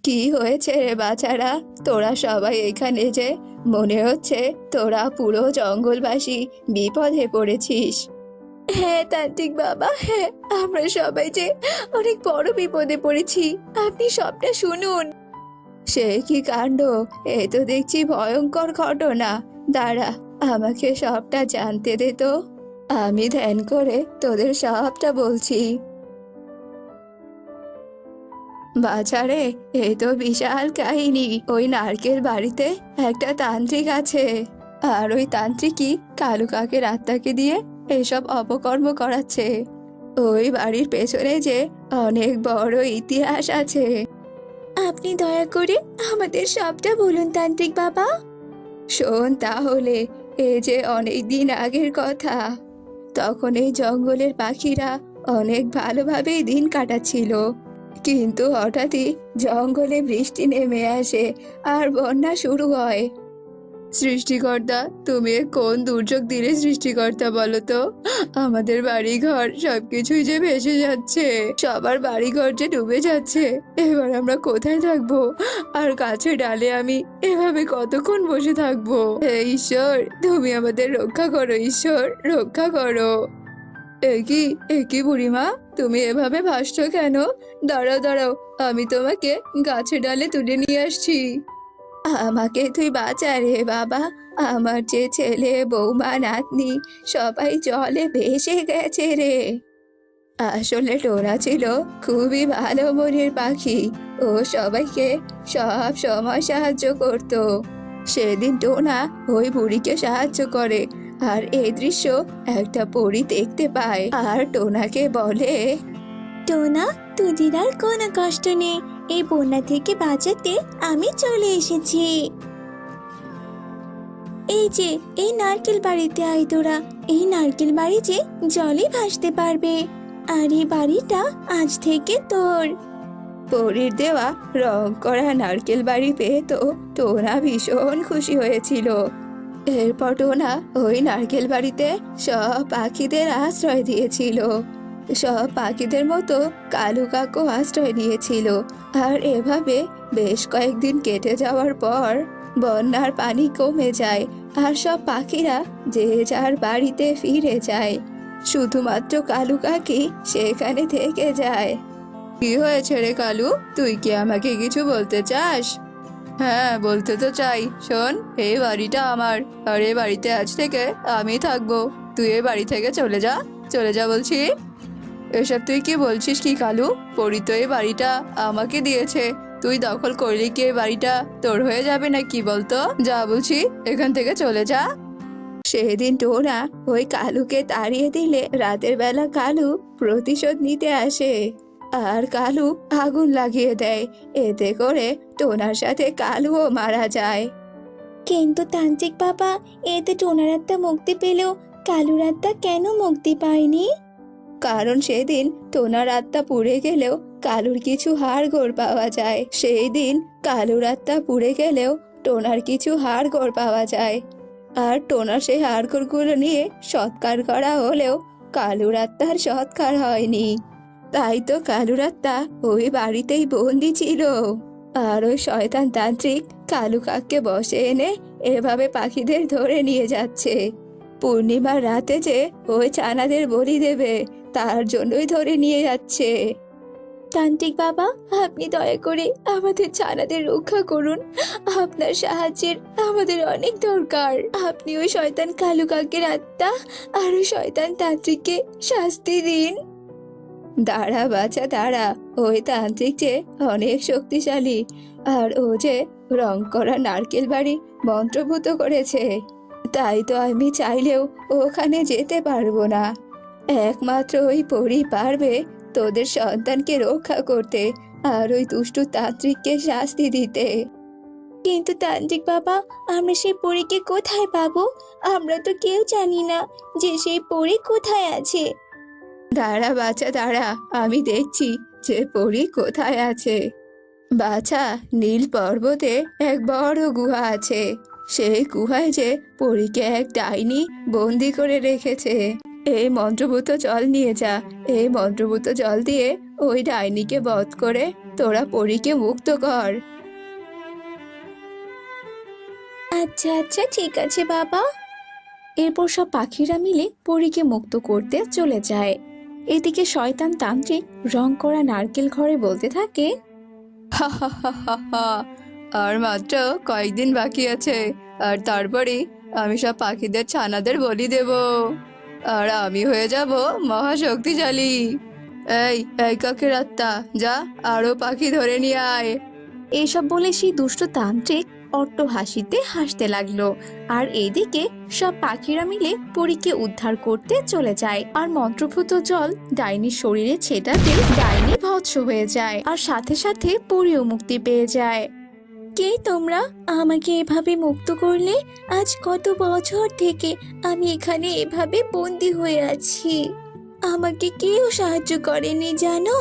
D: কি হয়েছে রে বাছারা, তোরা সবাই এখানে যে? মনে হচ্ছে তোরা পুরো জঙ্গলবাসী বিপদে পড়েছিস। হ্যাঁ তান্ত্রিক বাবা, হ্যাঁ, আমরা সবাই যে অনেক বড় বিপদে পড়েছি, আপনি সবটা শুনুন। সে কি কাণ্ড, এ তো দেখছি ভয়ঙ্কর ঘটনা। দাঁড়া, আমাকে সবটা জানতে দে তো, আমি ধ্যান করে তোদের সবটা বলছি। বাছারে, এই তো বিশাল কাহিনী। ওই নারকেল বাড়িতে একটা তান্ত্রিক আছে, আর ওই তান্ত্রিকই কালু কাকের আত্মাকে দিয়ে এসব অপকর্ম করাচ্ছে। ওই বাড়ির পেছনে যে অনেক বড় ইতিহাস আছে।
E: আপনি দয়া করে আমাদের সবটা বলুন তান্ত্রিক বাবা।
D: শোন তাহলে, এ যে অনেক দিন আগের কথা। তখন এই জঙ্গলের পাখিরা অনেক ভালোভাবেই দিন কাটাচ্ছিল, কিন্তু হঠাৎই জঙ্গলে বৃষ্টি নেমে আসে আর বন্যা শুরু হয়।
H: সৃষ্টিকর্তা, তুমি এ কোন দুর্যোগ দিলে সৃষ্টিকর্তা বলো তো? আমাদের বাড়ি ঘর সবকিছুই যে ভেসে যাচ্ছে, সবার বাড়ি ঘর যে ডুবে যাচ্ছে। এবার আমরা কোথায় থাকবো? আর গাছের ডালে আমি এভাবে কতক্ষণ বসে থাকবো? হে ঈশ্বর, তুমি আমাদের রক্ষা করো, ঈশ্বর রক্ষা করো। একি বুড়িমা, তুমি এভাবে ভাসছো কেন? দাঁড়াও দাঁড়াও, আমি তোমাকে গাছের ডালে তুলে নিয়ে আসছি। আমাকে তুই বাঁচা রে বাবা, আমার যে ছেলে বৌমা নাতনি সবাই জলে ভেসে গেছে রে। আসলে টোনা ছিল খুবই ভালো মনের পাখি, ও সবাইকে সব সময় সাহায্য করত। সেদিন টোনা ওই বুড়িকে সাহায্য করে, আর এই দৃশ্য একটা পরী দেখতে পায় আর টোনাকে বলে,
F: টোনা, তোদের আর কোনো কষ্ট নেই, এই বন্যা থেকে বাঁচাতে আমি চলে এসেছি। এই যে এই নারকেল বাড়িতে আয় তোরা, এই নারকেল বাড়ি যে জলে ভাসতে পারবে, আর এই বাড়িটা আজ থেকে তোর।
H: পরীর দেওয়া রং করা নারকেল বাড়ি পেয়ে তো টোনা ভীষণ খুশি হয়েছিল। এরপর টোনা ওই নারকেল বাড়িতে সব পাখিদের আশ্রয় দিয়েছিল। সব পাখিদের মতো কালু কাকু আশ্রয় নিয়েছিল। আর এভাবে বেশ কয়েকদিন কেটে যাওয়ার পর বন্যার পানি কমে যায়, আর সব পাখিরা যে যার বাড়িতে ফিরে যায়। শুধুমাত্র কালু কাকি সেখানে থেকে যায়। কি হয়েছে রে কালু, তুই কি আমাকে কিছু বলতে চাস? হ্যাঁ, বলতে তো চাই। শোন, এই বাড়িটা আমার, আর এই বাড়িতে আজ থেকে আমি থাকবো। তুই এই বাড়ি থেকে চলে যা, চলে যা বলছি। এসব তুই কি বলছিস কি কালু? পরি তো এই বাড়িটা আমাকে দিয়েছে, তুই দখল করলে কি এই বাড়িটা তোর হয়ে যাবে না কি বলতো? যা বলছি, এখান থেকে চলে যা। সেদিন টোনা ওই কালুকে তাড়িয়ে দিলে রাতের বেলা কালু প্রতিশোধ নিতে আসে, আর কালু আগুন লাগিয়ে দেয়। এতে করে টোনার সাথে কালুও মারা যায়।
F: কিন্তু তান্ত্রিক বাবা, এতে টোনার আত্মা মুক্তি পেলেও কালুর আত্মা কেন মুক্তি পায়নি?
H: কারণ সেদিন টোনার আত্মা পুড়ে গেলেও কালুর কিছু হাড়গোড় পাওয়া যায়। সেই দিন কালুর আত্মা পুড়ে গেলেও টোনার কিছু হাড়গোড় পাওয়া যায়। আর টোনার সেই হাড়গোড়গুলো নিয়ে সৎকার করা হলেও কালুর আত্মার সৎকার হয়নি। তাই তো কালুর আত্মা ওই বাড়িতেই বন্দি ছিল। আর ওই শয়তান তান্ত্রিক কালু কাককে বসে এনে এভাবে পাখিদের ধরে নিয়ে যাচ্ছে। পূর্ণিমার রাতে যে ওই ছানাদের বলি দেবে, তার জন্যই ধরে নিয়ে যাচ্ছে।
F: তান্ত্রিক বাবা, আপনি দয়া করে আমাদের ছানাদের রক্ষা করুন, আপনার সাহায্যের আমাদের অনেক দরকার। আপনি ওই শয়তান কালু কাকের আত্মা আর ওই শয়তান তান্ত্রিককে শাস্তি দিন।
H: দাঁড়া বাছা দাঁড়া, ওই তান্ত্রিক যে অনেক শক্তিশালী, আর ও যে রং করা নারকেল বাড়ি মন্ত্রভূত করেছে। তাই তো আমি চাইলেও ওখানে যেতে পারবো না। একমাত্র ওই পরী পারবে তোদের সন্তানকে রক্ষা করতে আর ওই দুষ্টু তান্ত্রিককে শাস্তি দিতে।
F: কিন্তু তান্ত্রিক বাবা, আমরা সেই পরীকে কোথায় পাবো? আমরা তো কেউ জানি না যে সেই পরী কোথায় আছে।
H: দাঁড়া বাছা দাঁড়া, আমি দেখছি যে পরী কোথায় আছে। বাছা, নীল পর্বতে এক বড় গুহা আছে। সেই গুহায় যে পরীকে এক ডাইনি বন্দি করে রেখেছে। এই মন্ত্রভূত জল নিয়ে যা, এই মন্ত্রভূত জল দিয়ে ওই ডাইনিকে বধ করে তোরা পরীকে মুক্ত কর।
F: আচ্ছা আচ্ছা, ঠিক আছে বাবা।
D: এরপর সব পাখিরা মিলে পরীকে মুক্ত করতে চলে যায়। এদিকে শয়তান তান্ত্রিক রং করা নারকেল ঘরে বলতে থাকে,
H: হা হা হা হা হা, আর মাত্র কয়েকদিন বাকি আছে, আর তারপরে আমি সব পাখিদের ছানাদের বলি দেব, আর আমি হয়ে যাব মহাশক্তিশালী। এই এই কাকের আত্মা, যা আরো পাখি ধরে নিয়ে আয়।
D: এইসব বলে সেই দুষ্ট তান্ত্রিক অট্ট হাসিতে হাসতে লাগলো। আর এইদিকে সব পাখিরা মিলে পরীকে উদ্ধার করতে চলে যায়। আর মন্ত্রভূত জল ডাইনির শরীরে ছেটাতে ডাইনি ভৎস হয়ে যায়, আর সাথে সাথে পরীও মুক্তি পেয়ে যায়।
F: কে তোমরা? আমাকে এভাবে মুক্ত করলে? আজ কত বছর থেকে আমি এখানে এভাবে বন্দি হয়ে আছি, আমাকে কেউ সাহায্য করেনি জানো।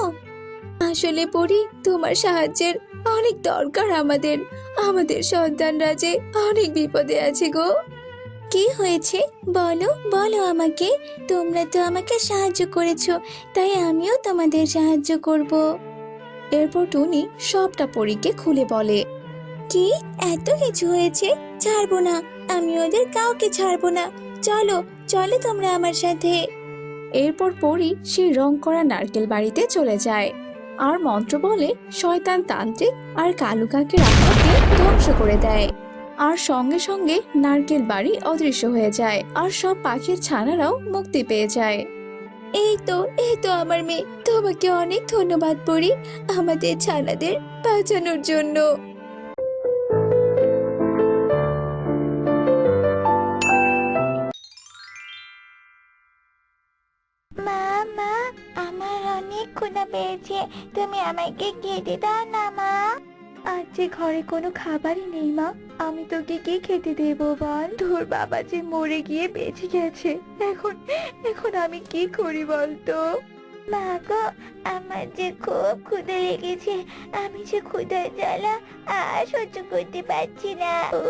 F: আসলে পরি, তোমার সাহায্যের অনেক দরকার আমাদের। আমাদের সন্তানরা যে অনেক বিপদে আছে গো। কি হয়েছে বলো বলো আমাকে। তোমরা তো আমাকে সাহায্য করেছো, তাই আমিও তোমাদের সাহায্য করব।
D: এরপর টুনি সবটা পরীকে খুলে বলে।
F: কি এত কিছু হয়েছে? ছাড়বো না, আমি ওদের কাউকে ছাড়বো না। চলো চলো তোমরা আমার সাথে।
D: এরপর পরী সেই রং করা নারকেল বাড়িতে চলে যায় আর মন্ত্র বলে শয়তান তান্ত্রিক আর কালু কাকের আত্মাকে ধ্বংস করে দেয়। আর সঙ্গে সঙ্গে নারকেল বাড়ি অদৃশ্য হয়ে যায় আর সব পাখির ছানারাও মুক্তি পেয়ে যায়।
F: এই তো আমার মেয়ে, তোমাকে অনেক ধন্যবাদ পরি, আমাদের ছানাদের বাঁচানোর জন্য।
E: মা মা, আমার অনেক ক্ষুধা পেয়েছে, তুমি আমাকে খেতে দাও না মা।
D: আজ যে ঘরে কোনো খাবারই নেই মা, আমি তোকে কি খেতে দেবো বল? তোর বাবা যে মরে গিয়ে বেঁচে গেছে, এখন এখন আমি কি করি বলতো?
E: মা গো, আমার যে খুব ক্ষুধা লেগেছে, আমি যে ক্ষুধার জ্বালা আর সহ্য করতে পারছি না। ও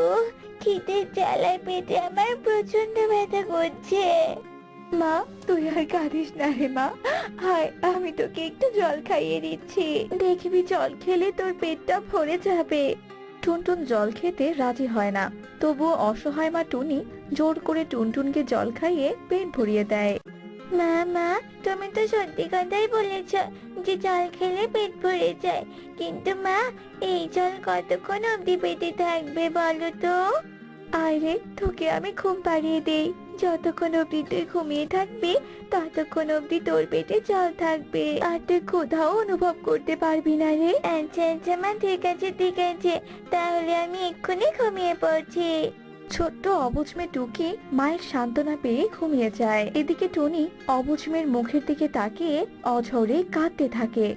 E: খিদের জ্বালায় পেটে আমার প্রচন্ড ব্যথা করছে।
D: মা তুই আর কাঁদিস না রে মা, হায় আমি তোকে একটু জল খাইয়ে দিচ্ছি, দেখবি জল খেলে তোর পেটটা ভরে যাবে। টুনটুন জল খেতে রাজি হয় না, তবুও অসহায় মা টুনি জোর করে টুনটুনকে জল খাইয়ে পেট ভরিয়ে দেয়।
E: মা মা, তুমি তো সত্যি কথাই বলেছ যে জল খেলে পেট ভরে যায়, কিন্তু মা এই জল কতক্ষণ অবধি পেটে থাকবে বলো তো?
D: আয় রে, তোকে আমি ঘুম পাড়িয়ে দেই, যতক্ষণ অবধি তুই ঘুমিয়ে থাকবি ততক্ষণ অবধি তোর পেটে জল থাকবে আর তুই ক্ষুধাও অনুভব করতে পারবি না রে।
E: আচ্ছা আচ্ছা মা, ঠিক আছে ঠিক আছে, তাহলে আমি এক্ষুনি ঘুমিয়ে পড়ছি।
D: ছোট্ট অবুঝ মেয়ে টুকি মায়ের সান্ত্বনা পেয়ে ঘুমিয়ে যায়। এদিকে টুনি অবুঝ মেয়ের মুখের দিকে তাকিয়ে অঝরে কাঁদতে থাকে।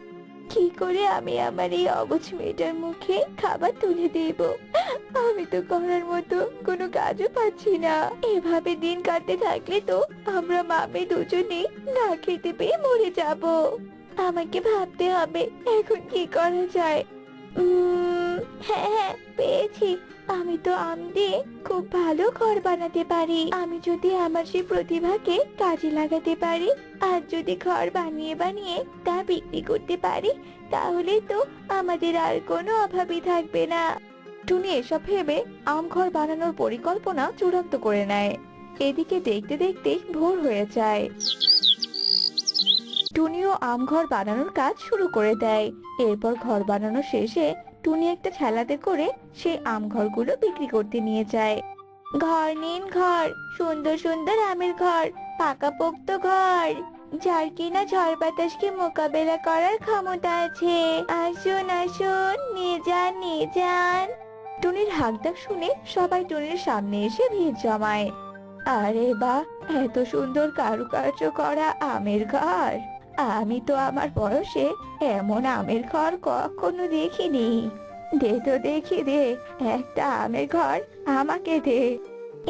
D: কি করে আমি আমার এই অবুঝ মেয়েটার মুখে খাবার তুলে দেব? আমি তো করার মতো কোনো কাজও পাচ্ছি না। এভাবে দিন কাটতে থাকলে তো আমরা মা মেয়ে দুজনেই না খেতে পেয়ে মরে যাব। আমাকে ভাবতে হবে এখন কি করা যায়। হ্যাঁ হ্যাঁ, পেয়েছি। আমি তো আম দিয়ে খুব ভালো ঘর বানাতে পারি। আমি যদি আমার সেই প্রতিভাকে কাজে লাগাতে পারি আর যদি ঘর বানিয়ে বানিয়ে তা বিক্রি করতে পারি, তাহলে তো আমাদের আর কোনো অভাবই থাকবে না। টুনি এসব ভেবে আম ঘর বানানোর পরিকল্পনা চূড়ান্ত করে নেয়। এদিকে দেখতে দেখতে ভোর হয়ে যায়। টুনিও আম ঘর বানানোর কাজ শুরু করে দেয়। এরপর ঘর বানানো শেষে টুনি একটা ঠেলাতে করে সেই আম ঘরগুলো বিক্রি করতে নিয়ে যায়। ঘর নিন ঘর, সুন্দর সুন্দর আমের ঘর, পাকাপোক্ত ঘর, যার কিনা ঝড় বাতাসকে মোকাবেলা করার ক্ষমতা আছে। আসুন আসুন, নিয়ে যান নিয়ে যান। টুনির হাঁকডাক শুনে সবাই টুনির সামনে এসে ভিড় জমায়। আরে বাহ, এত সুন্দর কারুকার্য করা আমের ঘর! আমি তো আমার বয়সে এমন আমের ঘর কখনো দেখিনি। দে তো দেখি, দে একটা আমের ঘর আমাকে দে।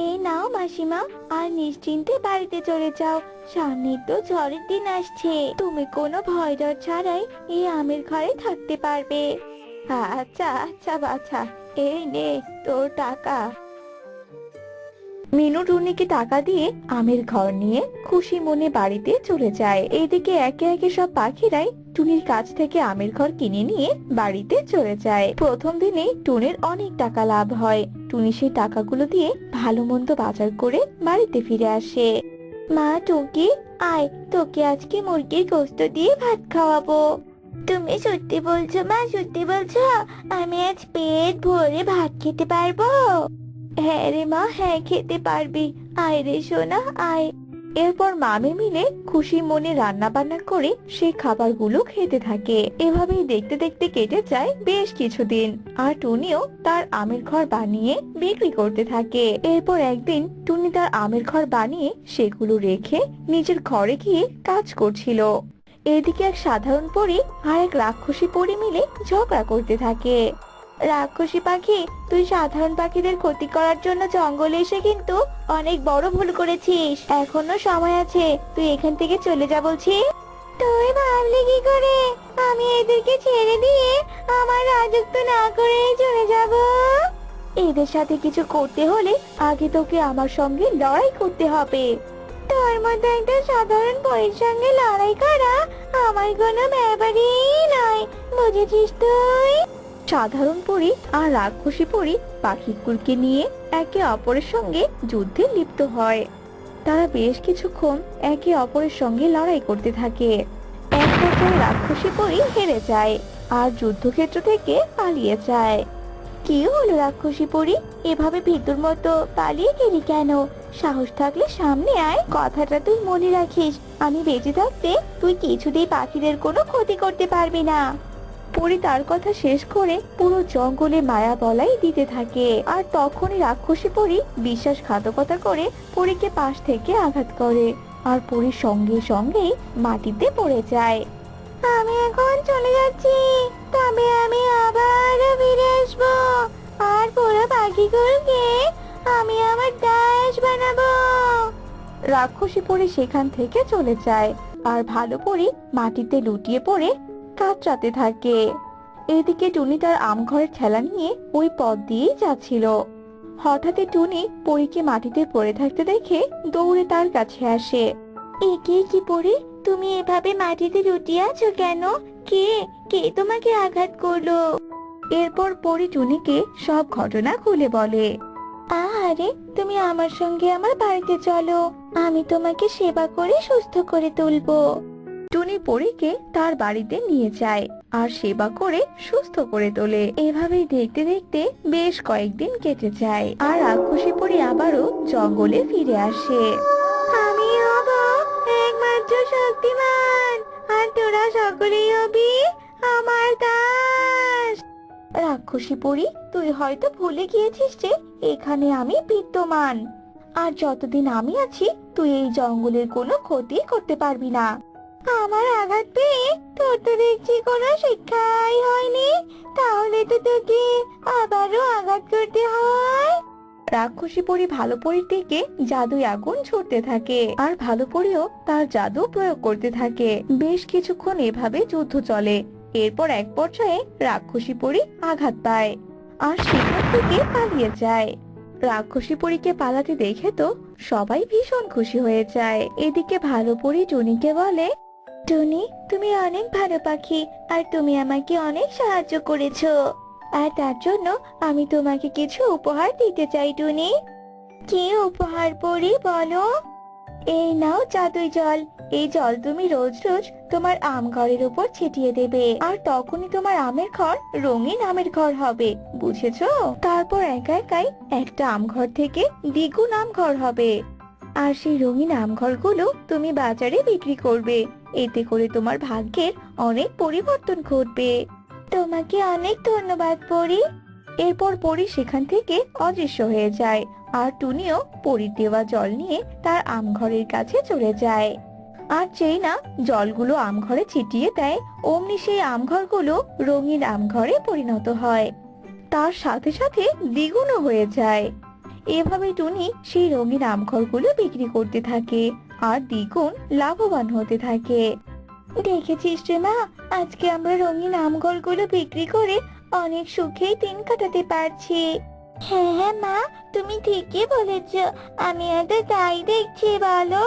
D: এই নাও মাসিমা, আর নিশ্চিন্তে বাড়িতে চলে যাও, সামনে তো ঝড়ের দিন আসছে, তুমি কোনো ভয় ডর ছাড়াই এই আমের ঘরে থাকতে পারবে। আচ্ছা আচ্ছা বাছা, এই নে তোর টাকা। মিনু টুনিকে টাকা দিয়ে আমের ঘর নিয়ে খুশি মনে বাড়িতে চলে যায়। এইদিকে একে একে সব পাখিরাই টুনির কাছ থেকে আমের ঘর কিনে নিয়ে বাড়িতে চলে যায়। প্রথম দিনে টুনির অনেক টাকা লাভ হয়। টুনি সেই টাকাগুলো দিয়ে ভালো মন্দ বাজার করে বাড়িতে ফিরে আসে। মা টুকি, আয়, তোকে আজকে মুরগির গোশত দিয়ে ভাত খাওয়াবো।
E: তুমি সত্যি বলছো মা, সত্যি বলছো? আমি আজ পেট ভরে ভাত খেতে পারবো?
D: হ্যাঁ রে মা, হ্যাঁ খেতে পারবি। আয় রে সোনা, আয়। এরপর মামে মিলে খুশি মনে রান্না বান্না করে সেই খাবারগুলো খেতে থাকে। এভাবেই দেখতে দেখতে কেটে যায় বেশ কিছুদিন। আর টুনিও তার আমের ঘর বানিয়ে বিক্রি করতে থাকে। এরপর একদিন টুনি তার আমের ঘর বানিয়ে সেগুলো রেখে নিজের ঘরে গিয়ে কাজ করছিল। এদিকে এক সাধারণ পরী আর এক রাক্ষসী পরী মিলে ঝগড়া করতে থাকে। রাক্ষসী পাখি, তুই সাধারণ পাখিদের ক্ষতি করার জন্য জঙ্গলে এসে কিন্তু অনেক বড় ভুল করেছিস। এখনো সময় আছে, তুই এখান থেকে চলে যা বলছি।
E: তুই ভাবলি কি করে আমি এদেরকে ছেড়ে দিয়ে আমার রাজত্ব না করে চলে যাব? এদের সাথে কিছু করতে হলে আগে তোকে আমার সঙ্গে লড়াই করতে হবে। তোর মতো একটা সাধারণ পরীর সঙ্গে লড়াই করা আমার কোনো ব্যাপারই নয়, বুঝেছিস তুই? সাধারণ পরী আর রাক্ষসী পরী পাখিকুলকে নিয়ে একে অপরের সঙ্গে যুদ্ধে লিপ্ত হয়। তারা বেশ কিছুক্ষণ একে অপরের সঙ্গে লড়াই করতে থাকে। এক পর্যায়ে রাক্ষসী পরী হেরে যায় আর যুদ্ধক্ষেত্র থেকে পালিয়ে যায়। কি হলো রাক্ষসী পরী, এভাবে ভিতর মতো পালিয়ে গেলি কেন? সাহস থাকলে সামনে আয়, কথাটা তুই মনে রাখিস। আমি বেঁচে থাকতে তুই কিছুতেই পাখিদের কোনো ক্ষতি করতে পারবি না। পরী তার কথা শেষ করে পুরো জঙ্গলে মায়া বলাই দিতে থাকে। আর তখনই রাক্ষসী পরী বিশ্বাসঘাতকতা করে পরীকে পাশ থেকে আঘাত করে আর পরীর সঙ্গে সঙ্গেই মাটিতে পড়ে যায়। আমি এখন চলে যাচ্ছি, তবে আমি আবার ফিরে আসবো আর পুরো পাখিগুলোকে আমি আমার দাস বানাবো। রাক্ষসী পরী সেখান থেকে চলে যায় আর ভালো পরী মাটিতে লুটিয়ে পড়ে কাতরাতে থাকে। এদিকে টুনি তার আম ঘরের ঠেলা নিয়ে ওই পথ দিয়েই যাচ্ছিল। হঠাৎই টুনি পরীকে মাটিতে পড়ে থাকতে দেখে দৌড়ে তার কাছে আসে। একে কি পরী, তুমি এভাবে মাটিতে লুটিয়ে আছো কেন? কে কে তোমাকে আঘাত করলো? এরপর পরী টুনিকে সব ঘটনা খুলে বলে। আরে তুমি আমার সঙ্গে আমার বাড়িতে চলো, আমি তোমাকে সেবা করে সুস্থ করে তুলবো। টুনি পরীকে তার বাড়িতে নিয়ে যায় আর সেবা করে সুস্থ করে তোলে। এভাবেই দেখতে দেখতে বেশ কয়েকদিন কেটে যায় আর রাক্ষসী পরী আবারও জঙ্গলে ফিরে আসে। আমি হব একমাত্র শক্তিমান আর তোরা সকলেই হবি আমার দাস। রাক্ষসী পরী, তুই হয়তো ভুলে গিয়েছিস যে এখানে আমি বিদ্যমান, আর যতদিন আমি আছি তুই এই জঙ্গলের কোনো ক্ষতি করতে পারবি না। আমার আঘাত পেয়ে তোর তো দেখছি কোনো শিক্ষাই হয়নি, তাহলে তো তোকে আবারও আঘাত করতে হয়। রাক্ষসী পরী ভালো পরীর দিকে জাদুই আগুন ছুটতে থাকে আর ভালো পরীও তার জাদু প্রয়োগ করতে থাকে। বেশ কিছুক্ষণ এভাবে যুদ্ধ চলে। এরপর এক পর্যায়ে রাক্ষসী পরী আঘাত পায় আর সেখান থেকে পালিয়ে যায়। রাক্ষসী পরীকে পালাতে দেখে তো সবাই ভীষণ খুশি হয়ে যায়। এদিকে ভালো পরী টুনিকে বলে, টুনি, তুমি অনেক ভালো পাখি আর তুমি আমাকে অনেক সাহায্য করেছো, আর তার জন্য আমি তোমাকে কিছু উপহার দিতে চাই। টুনি, কি উপহার পরী বলো? এই নাও জাদুই জল। এই জল তুমি রোজ রোজ তোমার আম ঘরের উপর ছিটিয়ে দেবে আর তখনই তোমার আমের ঘর রঙিন আমের ঘর হবে, বুঝেছো? তারপর একা একাই একটা আম ঘর থেকে দ্বিগুণ আম ঘর হবে আর সেই রঙিন আম ঘরগুলো তুমি বাজারে বিক্রি করবে। এতে করে তোমার ভাগ্যের অনেক পরিবর্তন ঘটবে। তোমাকে অনেক ধন্যবাদ পরী। এরপর পরী সেখান থেকে অদৃশ্য হয়ে যায় আর টুনিও পরীর দেওয়া জল নিয়ে তার আম ঘরের কাছে চলে যায়। আর যেই না জলগুলো আম ঘরে ছিটিয়ে দেয়, অমনি সেই আম ঘরগুলো রঙিন আম ঘরে পরিণত হয়, তার সাথে সাথে দ্বিগুণও হয়ে যায়। এভাবে টুনি সেই রঙিন আম ঘরগুলো বিক্রি করতে থাকে আর দ্বিগুণ লাভবান হতে থাকে। দেখেছিস রে মা, আজকে আমরা রঙিন আম ঘরগুলো বিক্রি করে অনেক সুখেই দিন কাটাতে পারছি। হ্যাঁ হ্যাঁ মা, তুমি ঠিকই বলেছ, আমি তো তাই দেখছি। বলো।